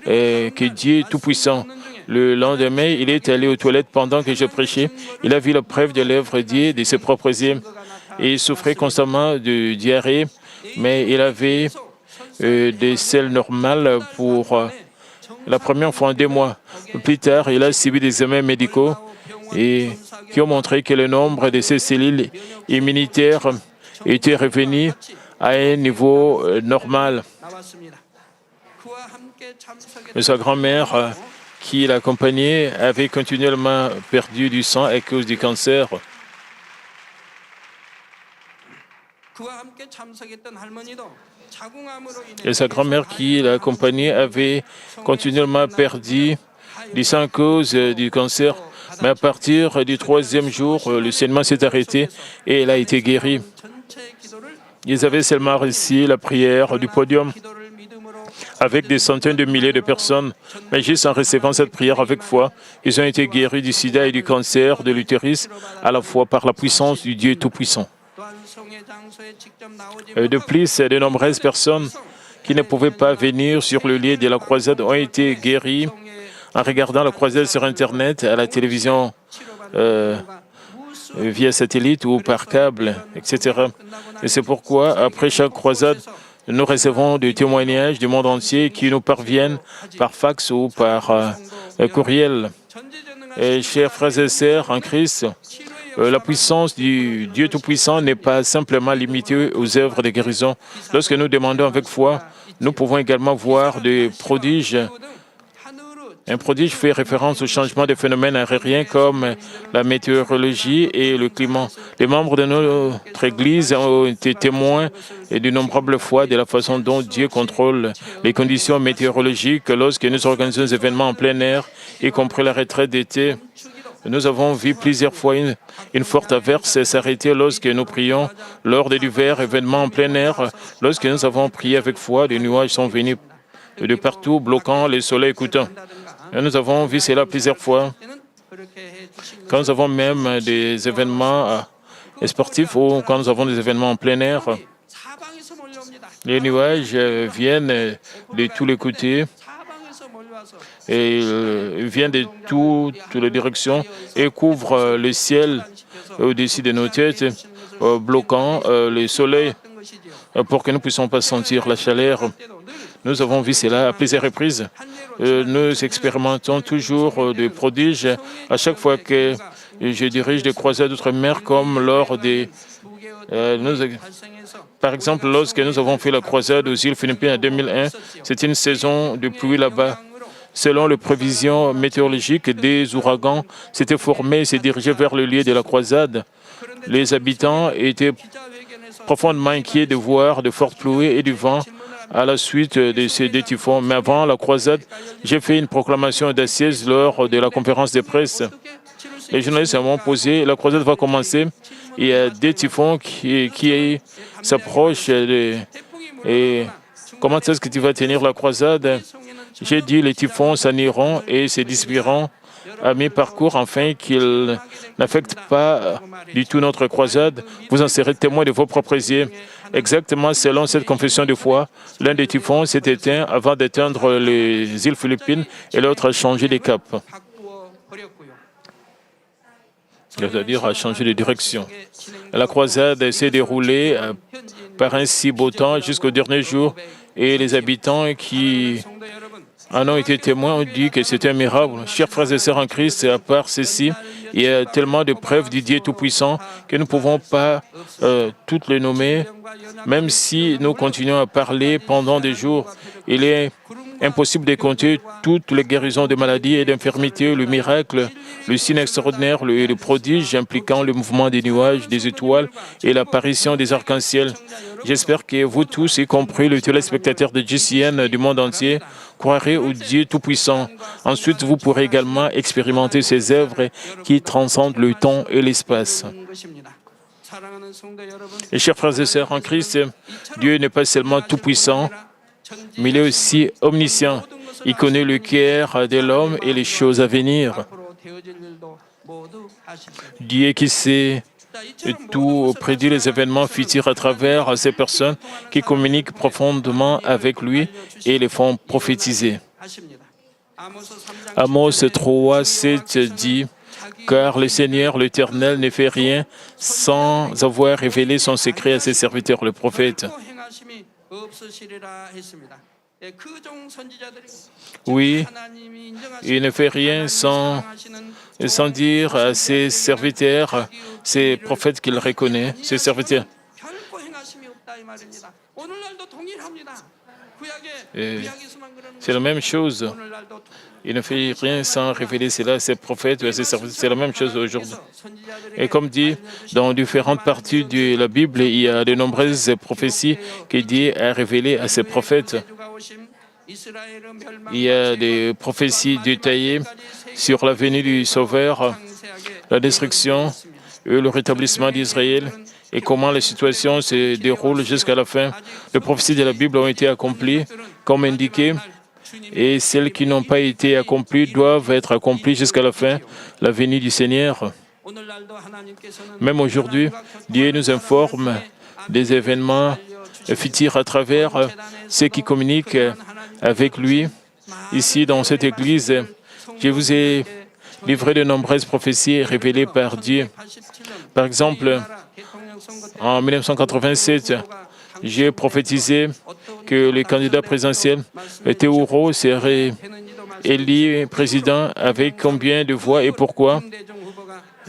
C: que Dieu est tout-puissant. Le lendemain, il est allé aux toilettes pendant que je prêchais. Il a vu la preuve de l'œuvre de Dieu de ses propres yeux. Et il souffrait constamment de diarrhée, mais il avait des selles normales pour la première fois en 2 mois. Plus tard, il a subi des examens médicaux et qui ont montré que le nombre de ses cellules immunitaires était revenu à un niveau normal. Et sa grand-mère qui l'accompagnait avait continuellement perdu du sang à cause du cancer. Et sa grand-mère qui l'accompagnait avait continuellement perdu du sang à cause du cancer. Mais à partir du 3e jour, le saignement s'est arrêté et elle a été guérie. Ils avaient seulement réussi la prière du podium avec des centaines de milliers de personnes. Mais juste en recevant cette prière avec foi, ils ont été guéris du sida et du cancer de l'utérus, à la fois par la puissance du Dieu Tout-Puissant. De plus, de nombreuses personnes qui ne pouvaient pas venir sur le lieu de la croisade ont été guéries en regardant la croisade sur Internet, à la télévision, via satellite ou par câble, etc. Et c'est pourquoi, après chaque croisade, nous recevons des témoignages du monde entier qui nous parviennent par fax ou par courriel. Et chers frères et sœurs en Christ, la puissance du Dieu Tout-Puissant n'est pas simplement limitée aux œuvres de guérison. Lorsque nous demandons avec foi, nous pouvons également voir des prodiges. Un prodige fait référence au changement des phénomènes aériens comme la météorologie et le climat. Les membres de notre Église ont été témoins d'innombrables fois de la façon dont Dieu contrôle les conditions météorologiques lorsque nous organisons des événements en plein air, y compris la retraite d'été. Nous avons vu plusieurs fois une forte averse s'arrêter lorsque nous prions lors de divers événements en plein air. Lorsque nous avons prié avec foi, les nuages sont venus de partout, bloquant le soleil écoutant. Et nous avons vu cela plusieurs fois. Quand nous avons même des événements sportifs ou quand nous avons des événements en plein air, les nuages viennent de tous les côtés et ils viennent de toutes les directions et couvrent le ciel au-dessus de nos têtes, bloquant le soleil pour que nous ne puissions pas sentir la chaleur. Nous avons vu cela à plusieurs reprises. Nous expérimentons toujours des prodiges à chaque fois que je dirige des croisades d'outre-mer, comme lors des... par exemple, lorsque nous avons fait la croisade aux îles Philippines en 2001, c'était une saison de pluie là-bas. Selon les prévisions météorologiques, des ouragans s'étaient formés et s'est dirigés vers le lieu de la croisade. Les habitants étaient profondément inquiets de voir de fortes pluies et du vent à la suite de ces deux typhons. Mais avant la croisade, j'ai fait une proclamation d'assises lors de la conférence de presse. Les journalistes m'ont posé, la croisade va commencer. Il y a des typhons qui s'approchent. Et comment est-ce que tu vas tenir la croisade? J'ai dit, les typhons s'en iront et se dissiperont à mi-parcours afin qu'ils n'affectent pas du tout notre croisade. Vous en serez témoin de vos propres yeux. Exactement selon cette confession de foi, l'un des typhons s'est éteint avant d'atteindre les îles Philippines et l'autre a changé de cap. C'est-à-dire a changé de direction. La croisade s'est déroulée par un si beau temps jusqu'au dernier jour et les habitants qui en ont été témoins ont dit que c'était un miracle. Chers frères et sœurs en Christ, à part ceci, il y a tellement de preuves du Dieu Tout-Puissant que nous ne pouvons pas toutes les nommer. Même si nous continuons à parler pendant des jours, il est impossible de compter toutes les guérisons de maladies et d'infirmités, le miracle, le signe extraordinaire, le prodige impliquant le mouvement des nuages, des étoiles et l'apparition des arcs-en-ciel. J'espère que vous tous, y compris les téléspectateurs de GCN du monde entier, croirez au Dieu Tout-Puissant. Ensuite, vous pourrez également expérimenter ses œuvres qui transcendent le temps et l'espace. Et chers frères et sœurs en Christ, Dieu n'est pas seulement tout-puissant, mais il est aussi omniscient. Il connaît le cœur de l'homme et les choses à venir. Dieu qui sait tout prédit les événements futurs à travers ces personnes qui communiquent profondément avec lui et les font prophétiser. Amos 3, 7 dit « Car le Seigneur, l'Éternel, ne fait rien sans avoir révélé son secret à ses serviteurs, les prophètes. » Oui, il ne fait rien sans dire à ses serviteurs, ses prophètes qu'il reconnaît, ses serviteurs. Et c'est la même chose. Il ne fait rien sans révéler cela à ses prophètes ou à ses serviteurs. C'est la même chose aujourd'hui. Et comme dit, dans différentes parties de la Bible, il y a de nombreuses prophéties que Dieu a révélées à ses prophètes. Il y a des prophéties détaillées sur la venue du Sauveur, la destruction et le rétablissement d'Israël et comment les situations se déroulent jusqu'à la fin. Les prophéties de la Bible ont été accomplies comme indiqué et celles qui n'ont pas été accomplies doivent être accomplies jusqu'à la fin, la venue du Seigneur. Même aujourd'hui, Dieu nous informe des événements futurs à travers ceux qui communiquent avec lui. Ici, dans cette église, je vous ai livré de nombreuses prophéties révélées par Dieu. Par exemple, en 1987, j'ai prophétisé que le candidat présidentiel, Teouro, serait élu président avec combien de voix et pourquoi.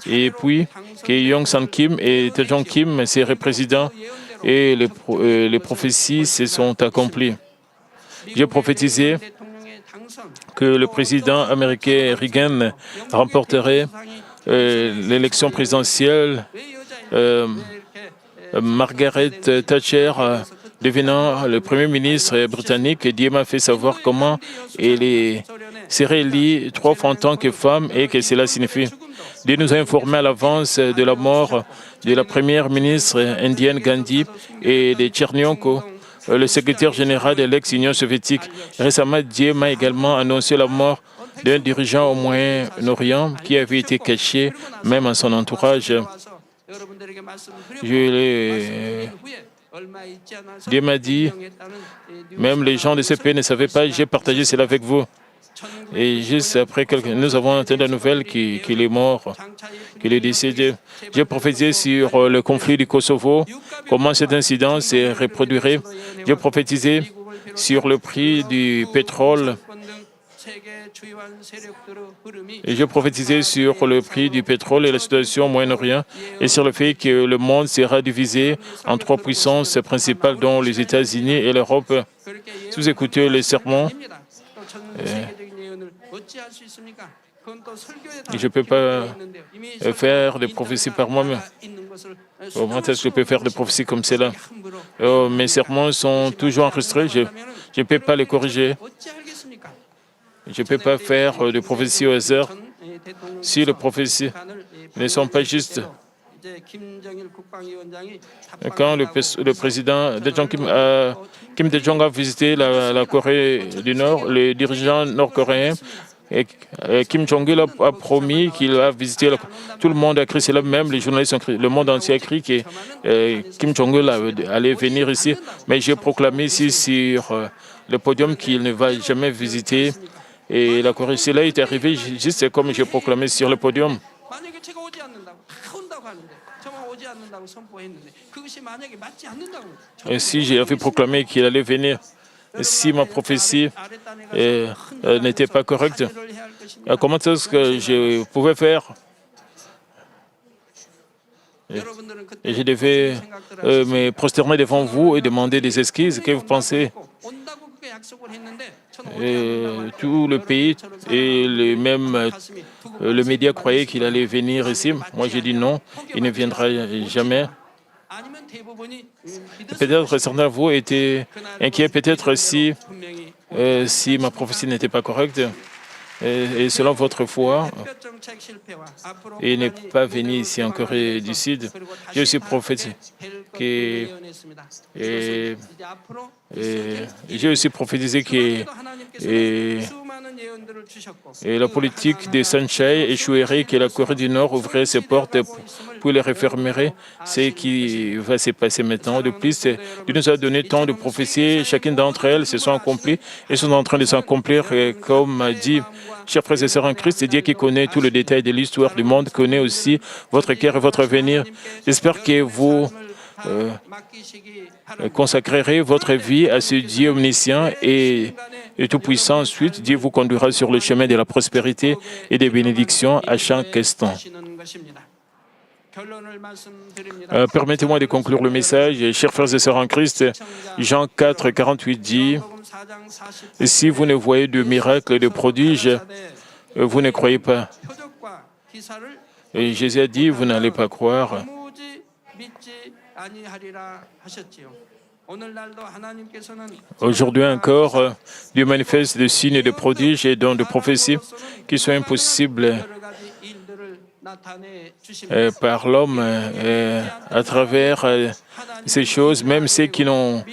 C: Et puis, que Young San Kim et Taejong Kim seraient présidents et les prophéties se sont accomplies. J'ai prophétisé que le président américain Reagan remporterait l'élection présidentielle, Margaret Thatcher devenant le premier ministre britannique. Dieu m'a fait savoir comment elle serait élue 3 fois en tant que femme et que cela signifie. Dieu nous a informé à l'avance de la mort de la première ministre indienne Gandhi et de Tchernionko, le secrétaire général de l'ex-Union soviétique. Récemment, Dieu m'a également annoncé la mort d'un dirigeant au Moyen-Orient qui avait été caché même à son entourage. Dieu m'a dit, même les gens de ce pays ne savaient pas, j'ai partagé cela avec vous. Et juste après, nous avons entendu la nouvelle qu'il est mort, qu'il est décédé. J'ai prophétisé sur le conflit du Kosovo, comment cet incident se reproduirait. J'ai prophétisé sur le prix du pétrole. Et j'ai prophétisé sur le prix du pétrole et la situation au Moyen-Orient et sur le fait que le monde sera divisé en 3 puissances principales, dont les États-Unis et l'Europe. Si vous écoutez les sermons, je ne peux pas faire des prophéties par moi-même. Comment est-ce que je peux faire des prophéties comme cela? Mes sermons sont toujours enregistrés, je ne peux pas les corriger. Je ne peux pas faire de prophéties au hasard si les prophéties ne sont pas justes. Quand le président Kim Dae-jung a visité la Corée du Nord, le dirigeant nord-coréen, et Kim Jong-il a promis qu'il va visiter tout le monde a écrit cela, même les journalistes ont écrit, le monde entier a écrit que Kim Jong-il allait venir ici. Mais j'ai proclamé ici sur le podium qu'il ne va jamais visiter. Et la Corée, cela est arrivé juste comme j'ai proclamé sur le podium. Et si j'avais proclamé qu'il allait venir, si ma prophétie n'était pas correcte, comment est-ce que je pouvais faire? Et je devais me prosterner devant vous et demander des excuses. Que vous pensez? Et tout le pays et le média croyait qu'il allait venir ici. Moi, j'ai dit non, il ne viendra jamais. Peut-être certains de vous étaient inquiets, peut-être si ma prophétie n'était pas correcte. Et selon votre foi, il n'est pas venu ici en Corée du Sud. Je suis prophète j'ai aussi prophétisé que la politique de Sunshine échouerait, que la Corée du Nord ouvrirait ses portes pour les refermerait. Ce qui va se passer maintenant. De plus, Dieu nous a donné tant de prophéties. Chacune d'entre elles se sont accomplies et sont en train de s'accomplir. Comme a dit, chers frères et sœurs en Christ, c'est Dieu qui connaît tout le détail de l'histoire du monde, connaît aussi votre cœur et votre avenir. J'espère que vous consacrerez votre vie à ce Dieu omniscient et tout-puissant. Ensuite, Dieu vous conduira sur le chemin de la prospérité et des bénédictions à chaque instant. Permettez-moi de conclure le message. Chers frères et sœurs en Christ, Jean 4, 48 dit Et si vous ne voyez de miracles et de prodiges, vous ne croyez pas. Et Jésus a dit, vous n'allez pas croire. Aujourd'hui encore, Dieu manifeste des signes et des prodiges et dons de prophétie qui sont impossibles par l'homme à travers ces choses. Même ceux qui n'ont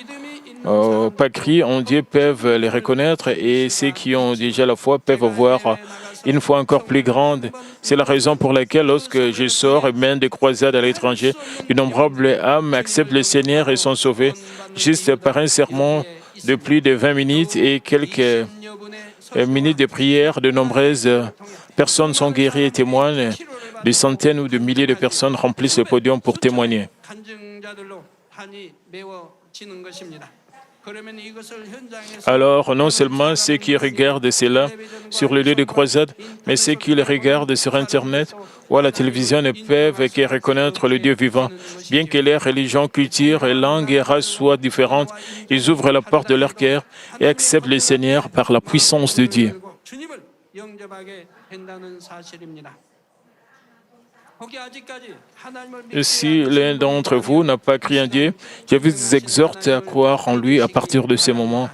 C: pas crié en Dieu peuvent les reconnaître et ceux qui ont déjà la foi peuvent voir une foi encore plus grande. C'est la raison pour laquelle lorsque je sors et mène des croisades à l'étranger, d'innombrables âmes acceptent le Seigneur et sont sauvées juste par un sermon de plus de 20 minutes et quelques minutes de prière. De nombreuses personnes sont guéries et témoignent. Des centaines ou de milliers de personnes remplissent le podium pour témoigner. Alors, non seulement ceux qui regardent cela sur le lieu de croisade, mais ceux qui le regardent sur Internet ou à la télévision ne peuvent que reconnaître le Dieu vivant. Bien que les religions, cultures, langues et races soient différentes, ils ouvrent la porte de leur cœur et acceptent le Seigneur par la puissance de Dieu. Et si l'un d'entre vous n'a pas cru en Dieu, je vous exhorte à croire en lui à partir de ce moment.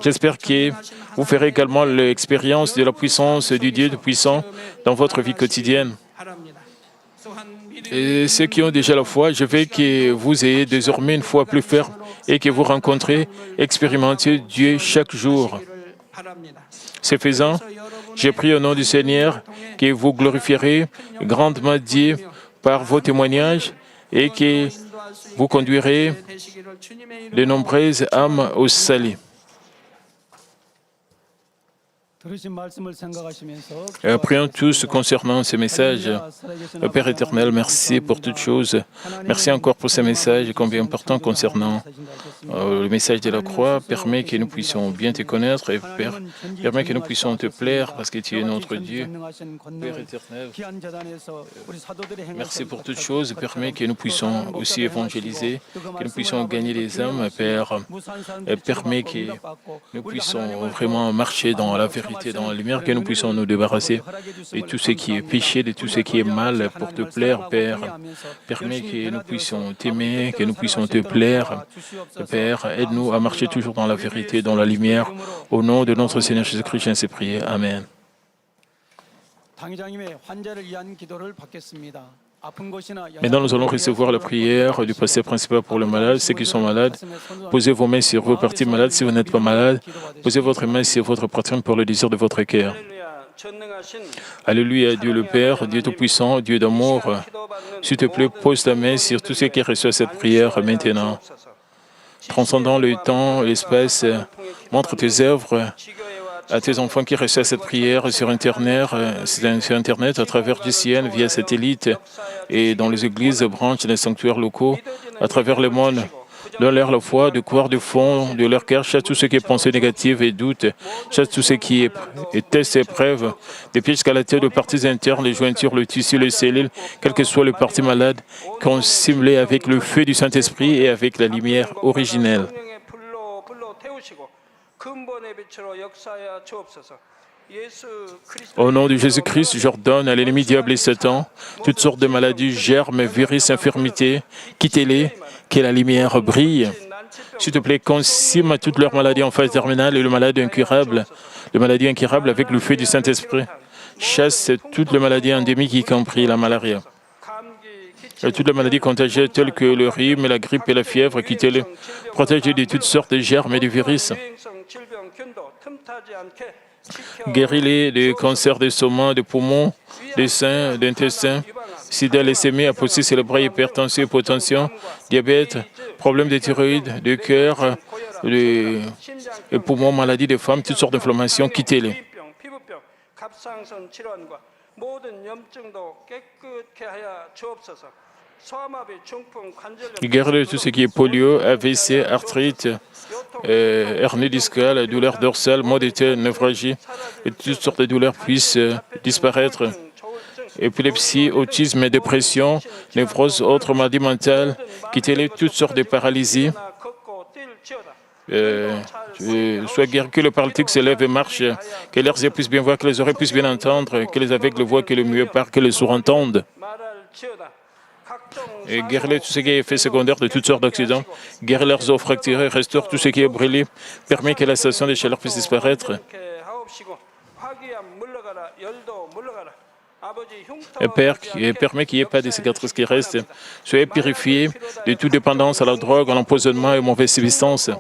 C: J'espère que vous ferez également l'expérience de la puissance du Dieu puissant dans votre vie quotidienne. Et ceux qui ont déjà la foi, je veux que vous ayez désormais une foi plus ferme et que vous rencontrez, expérimentez Dieu chaque jour. Ce faisant, je prie au nom du Seigneur que vous glorifierez grandement Dieu par vos témoignages et que vous conduirez de nombreuses âmes au salut. Prions tous concernant ce message. Père éternel, merci pour toutes choses. Merci encore pour ce message combien important concernant le message de la croix. Permet que nous puissions bien te connaître et permet que nous puissions te plaire parce que tu es notre Dieu. Père éternel, merci pour toutes choses. Permet que nous puissions aussi évangéliser, que nous puissions gagner les âmes. Père, permet que nous puissions vraiment marcher dans la vérité, dans la lumière, que nous puissions nous débarrasser de tout ce qui est péché, de tout ce qui est mal pour te plaire, Père. Permets que nous puissions t'aimer, que nous puissions te plaire. Père, aide-nous à marcher toujours dans la vérité, dans la lumière. Au nom de notre Seigneur Jésus-Christ, j'en sais prier. Amen. Maintenant, nous allons recevoir la prière du pasteur principal pour le malade. Ceux qui sont malades, posez vos mains sur vos parties malades. Si vous n'êtes pas malade, posez votre main sur votre poitrine pour le désir de votre cœur. Alléluia, Dieu le Père, Dieu Tout-Puissant, Dieu d'amour. S'il te plaît, pose ta main sur tous ceux qui reçoivent cette prière maintenant. Transcendant le temps, l'espace, montre tes œuvres à tes enfants qui reçoivent cette prière sur Internet, à travers du ciel, via satellite et dans les églises, branches, les sanctuaires locaux, à travers le monde. Donne-leur la foi, de croire du fond de leur cœur, chasse tout ce qui est pensée négative et doute, chasse tout ce qui est test et épreuve, des pièges scalatés de parties internes, les jointures, le tissu, les cellules, quel que soit le parti malade, qu'on simulé avec le feu du Saint-Esprit et avec la lumière originelle. Au nom de Jésus-Christ, j'ordonne à l'ennemi diable et Satan toutes sortes de maladies, germes, virus, infirmités. Quittez-les, que la lumière brille. S'il te plaît, consume toutes leurs maladies en phase terminale et le malade incurable, avec le feu du Saint-Esprit. Chasse toutes les maladies endémiques, y compris la malaria. Et toutes les maladies contagieuses telles que le rhume, la grippe et la fièvre, quittez-les. Protégez de toutes sortes de germes et de virus. Guéris-les des cancers des saumons, des poumons, des seins, d'intestins, sida, leucémie, apoplexie cérébrale, hypertension, hypotension, diabète, problèmes de thyroïde, de cœur, les poumons, maladies des femmes, toutes sortes d'inflammations, quittez-les. Guéris tout ce qui est polio, AVC, arthrite, hernie discale, douleurs dorsales, maux de tête, névralgie, et toutes sortes de douleurs puissent disparaître. Épilepsie, autisme, dépression, névrose, autres maladies mentales, quittez-les, toutes sortes de paralysies. Sois guéri, que le paralytique se lève et marche, que leurs yeux puissent bien voir, que les oreilles puissent bien entendre, que les aveugles voient, que le muet parle, que les sourds entendent. Et guéris tout ce qui est effet secondaire de toutes sortes d'accidents. Guéris leurs os fracturés, restaure tout ce qui est brûlé. Permets que la station de chaleur puisse disparaître. Et Père, permets qu'il n'y ait pas de cicatrices qui restent. Soyez purifiés de toute dépendance à la drogue, à l'empoisonnement et aux mauvaises substances.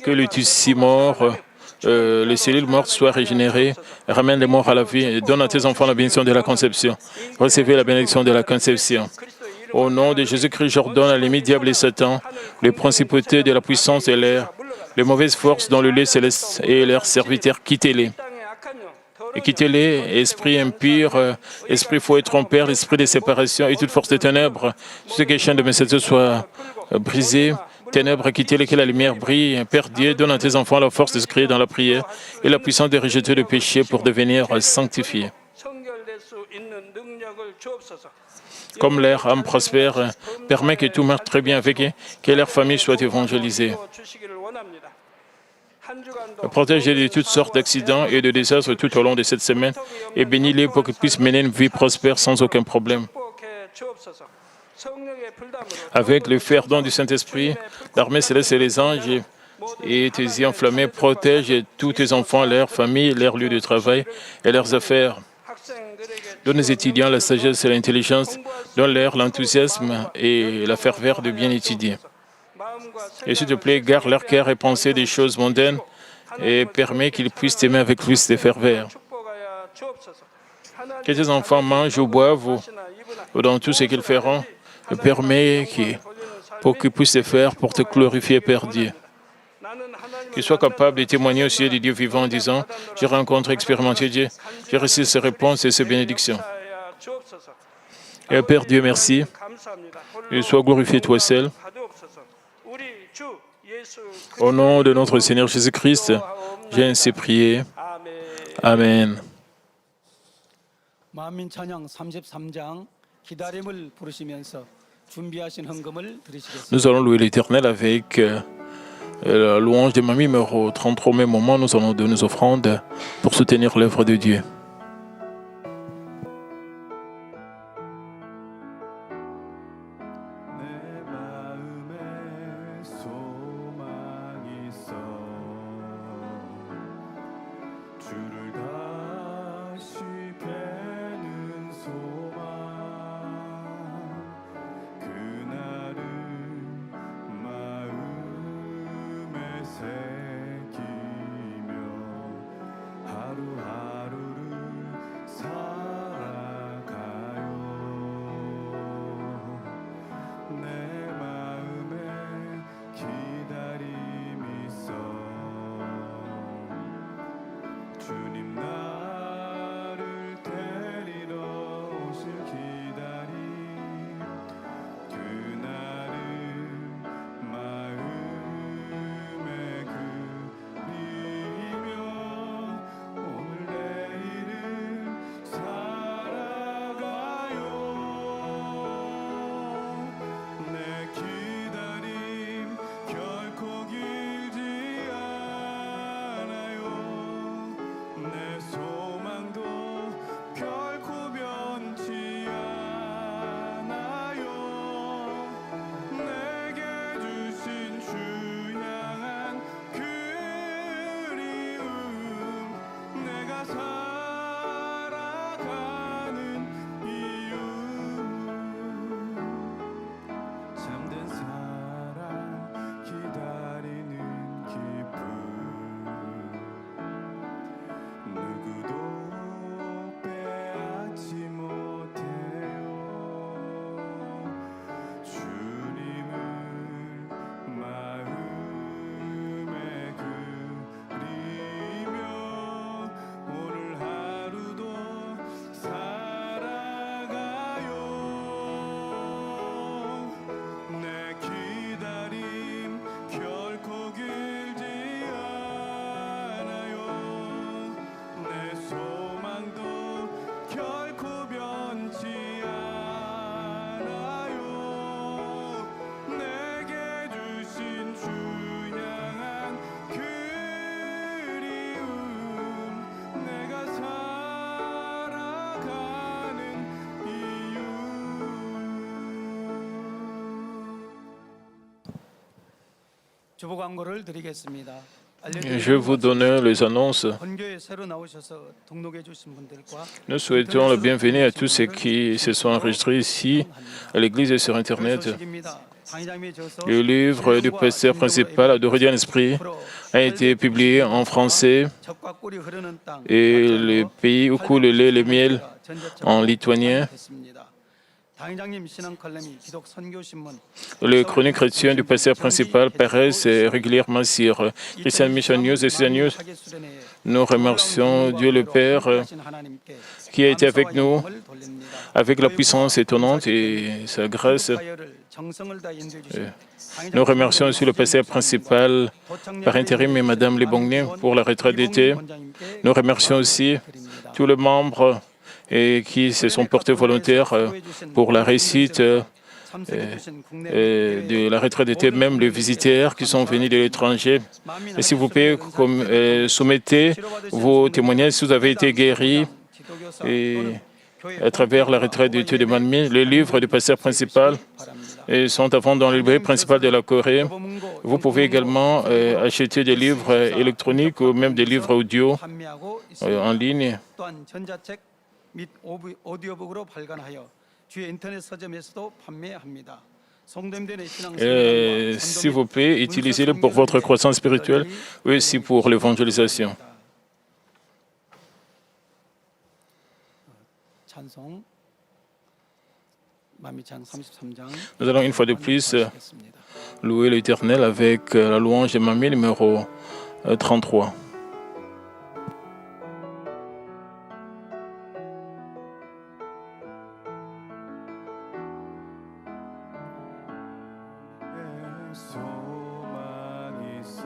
C: Que le tissu mort, les cellules mortes soient régénérées, ramène les morts à la vie et donne à tes enfants la bénédiction de la conception. Recevez la bénédiction de la conception. Au nom de Jésus-Christ, j'ordonne à l'ennemi, diable et Satan, les principautés de la puissance et l'air, les mauvaises forces dans le lieu céleste et leurs serviteurs, quittez-les. Et quittez-les, esprit impur, esprit faux et trompeur, l'esprit de séparation et toute force de ténèbres. Ce qui est chaîne de mes saints soit brisé. Ténèbres, quittez-les, que la lumière brille. Père Dieu, donne à tes enfants la force de se crier dans la prière et la puissance de rejeter le péché pour devenir sanctifiés. Comme leur âme prospère, permet que tout marche très bien avec eux, que leur famille soit évangélisée. Protège-les de toutes sortes d'accidents et de désastres tout au long de cette semaine et bénis-les pour qu'ils puissent mener une vie prospère sans aucun problème. Avec le fer don du Saint-Esprit, l'armée céleste et les anges et tes yeux enflammés protègent tous tes enfants, leurs familles, leurs lieux de travail et leurs affaires. Donne aux étudiants la sagesse et l'intelligence, donne-leur l'enthousiasme et la ferveur de bien étudier. Et s'il te plaît, garde leur cœur et pensée des choses mondaines et permets qu'ils puissent t'aimer avec plus de ferveur. Que tes enfants mangent ou boivent ou dans tout ce qu'ils feront, permets pour qu'ils puissent te faire pour te glorifier, Père Dieu. Qu'ils soient capables de témoigner au sujet du Dieu vivant en disant « J'ai rencontré, expérimenté Dieu, j'ai reçu ses réponses et ses bénédictions. » Et Père Dieu, merci. Et sois glorifié toi seul. Au nom de notre Seigneur Jésus-Christ, j'ai ainsi prié. Amen.
A: 만민 찬양 33장 기다림을 부르시면서 준비하신 헌금을 드리시겠습니다.
C: Nous allons louer l'Éternel avec la louange de ma numéro 33. Au même moment, nous allons donner nos offrandes pour soutenir l'œuvre de Dieu.
B: 내 마음에 소망이 있어 주를 다시 뵈는 소망 그날을 마음에 새기며 하루하루를
A: 주보 광고를 드리겠습니다.
C: Je vous donne les annonces.
A: 본교에 새로 나오셔서 등록해 주신 분들과
C: Nous souhaitons la bienvenue à tous ceux qui se sont enregistrés ici à l'église et sur Internet.
A: 소식입니다. 당회장님이 저서
C: Le livre du pasteur principal, Adoré en esprit, a été publié en français
A: 젖과 꿀이 흐르는 땅
C: et le pays où coule le lait et le miel en lituanien.
A: 했습니다. 당회장님 신앙 칼럼이 기독 선교 신문
C: Les chroniques chrétiennes du pasteur principal paraissent régulièrement sur Christian Mission News et CN News.
A: 사계 수련회에
C: Nous remercions Dieu le Père
A: 하신 하나님께
C: qui a été avec nous
A: 감사와 영광을 돌립니다.
C: avec la puissance étonnante et sa grâce.
A: 사역을 정성을 다해 인도해 주신
C: Nous remercions aussi le pasteur principal par intérim et Madame Lebongné pour la retraite d'été. Nous remercions aussi tous les membres qui se sont portés volontaires pour la réussite de la retraite d'été, même les visiteurs qui sont venus de l'étranger. Et s'il vous plaît, soumettez vos témoignages si vous avez été guéris et à travers la retraite d'été de Manmin. Les livres du pasteur principal sont à vendre dans les librairies principales de la Corée. Vous pouvez également acheter des livres électroniques ou même des livres audio en ligne.
A: 또한 전자책 및 오디오북으로 발간하여 주의 인터넷 서점에서도 판매합니다. 성도님들의 신앙
C: S'il vous plaît, utilisez-le pour votre croissance spirituelle et aussi pour l'évangélisation.
A: 찬송 만미창 33장
C: Nous allons une fois de plus louer l'Éternel avec la louange de Mamie numéro 33.
B: 소망 있어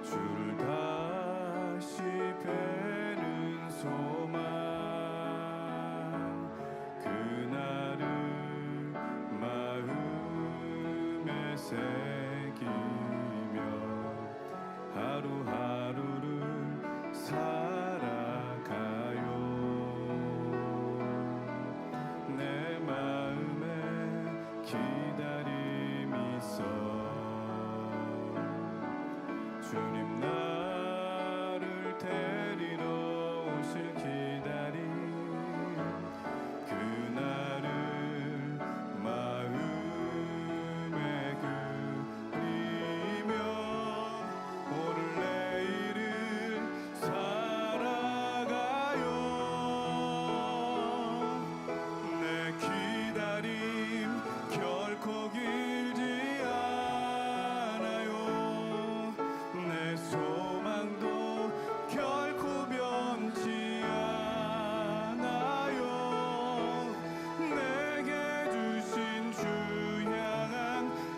B: 주를 다시 뵈는 소망 그날을 마음에 새기며 하루하루를 살아가요 내 마음에 기다림 있어 주님 나를 데리러 오실 기다림 그날을 마음에 그리며 오늘 내일을 살아가요 내 기다림 결코 길지 않아요 내 소망도 결코 변치 않아요 내게 주신 주 향한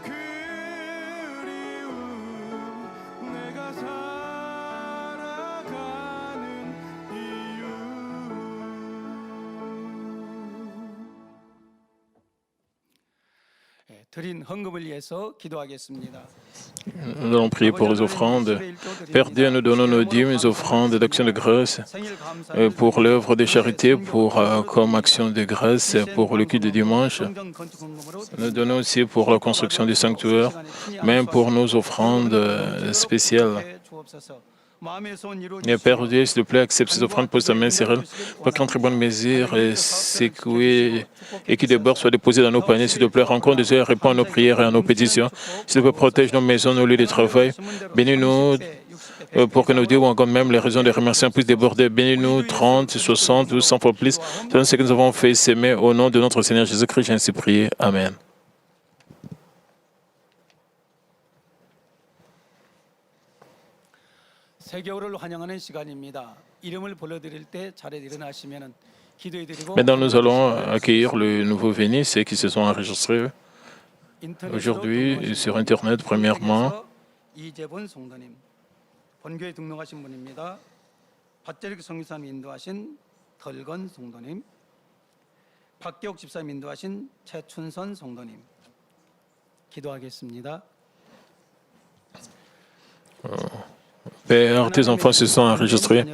B: 그리움 내가 살아가는 이유
A: 드린 헌금을 위해서 기도하겠습니다.
C: Nous allons prier pour les offrandes. Père Dieu, nous donnons nos dîmes, nos offrandes d'action de grâce
A: 생일 감사
C: pour l'œuvre de charité, comme action de grâce pour le culte de dimanche.
A: 성전 건축 헌금으로
C: Nous donnons aussi pour la construction du sanctuaire, même pour nos offrandes spéciales.
A: 주옵소서. 마음의 소원
C: Et Père Dieu, s'il te plaît, accepte ces offrandes, pose ta main sur elles, pour qu'en très bonne mesure, secouées et qui déborde soit déposé dans nos paniers. S'il te plaît, rencontre Dieu, réponds à nos prières et à nos pétitions. S'il te plaît, protège nos maisons, nos lieux de travail. Bénis-nous pour que nos dieux ou encore même les raisons de remerciement puissent déborder. Bénis-nous 30, 60 ou 100 fois plus. C'est ce que nous avons fait s'aimer au nom de notre Seigneur Jésus-Christ. J'ai ainsi prié. Amen.
A: 새 겨울을 환영하는 시간입니다. 이름을 불러드릴 때 자리에 일어나시면은 기도해드리고
C: Maintenant, nous allons accueillir le nouveau venu, ceux qui se sont enregistrés aujourd'hui sur Internet, premièrement.
A: 이재본 성도님, 본교에 등록하신 분입니다. 밭재릭 성교사님 인도하신 덜건 성도님, 박기옥 집사님 인도하신 최춘선 성도님, 기도하겠습니다.
C: Père, tes enfants se sont enregistrés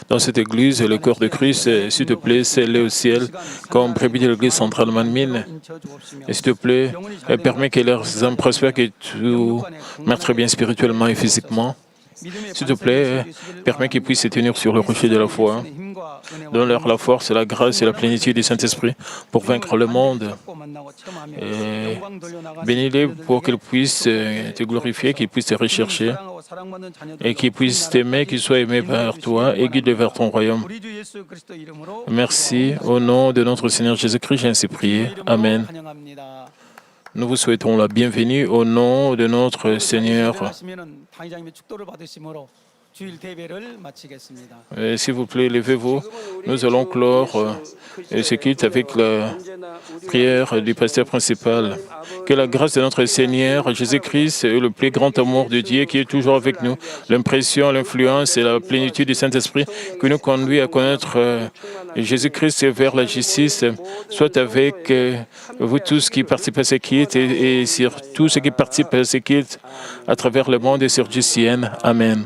C: dans cette église et le corps de Christ. S'il te plaît, scelle-les au ciel comme brebis de l'église centrale Manmin. Et s'il te plaît, permets que leurs âmes prospèrent, que tout marche bien spirituellement et physiquement. S'il te plaît, permets qu'ils puissent se tenir sur le rocher de la foi. Donne-leur la force, la grâce et la plénitude du Saint-Esprit pour vaincre le monde. Et bénis-les pour qu'ils puissent te glorifier, qu'ils puissent te rechercher et qu'ils puissent t'aimer, qu'ils soient aimés par toi et guide-les vers ton royaume. Merci. Au nom de notre Seigneur Jésus-Christ, j'ai ainsi prié. Amen. Nous vous souhaitons la bienvenue au nom de notre Seigneur. S'il vous plaît, levez-vous. Nous allons clore ce culte avec la prière du pasteur principal. Que la grâce de notre Seigneur Jésus-Christ et le plus grand amour de Dieu qui est toujours avec nous, l'impression, l'influence et la plénitude du Saint-Esprit qui nous conduit à connaître Jésus-Christ vers la justice, soit avec vous tous qui participez à ce culte et sur tous ceux qui participent à ce culte à travers le monde et sur Dieu. Amen.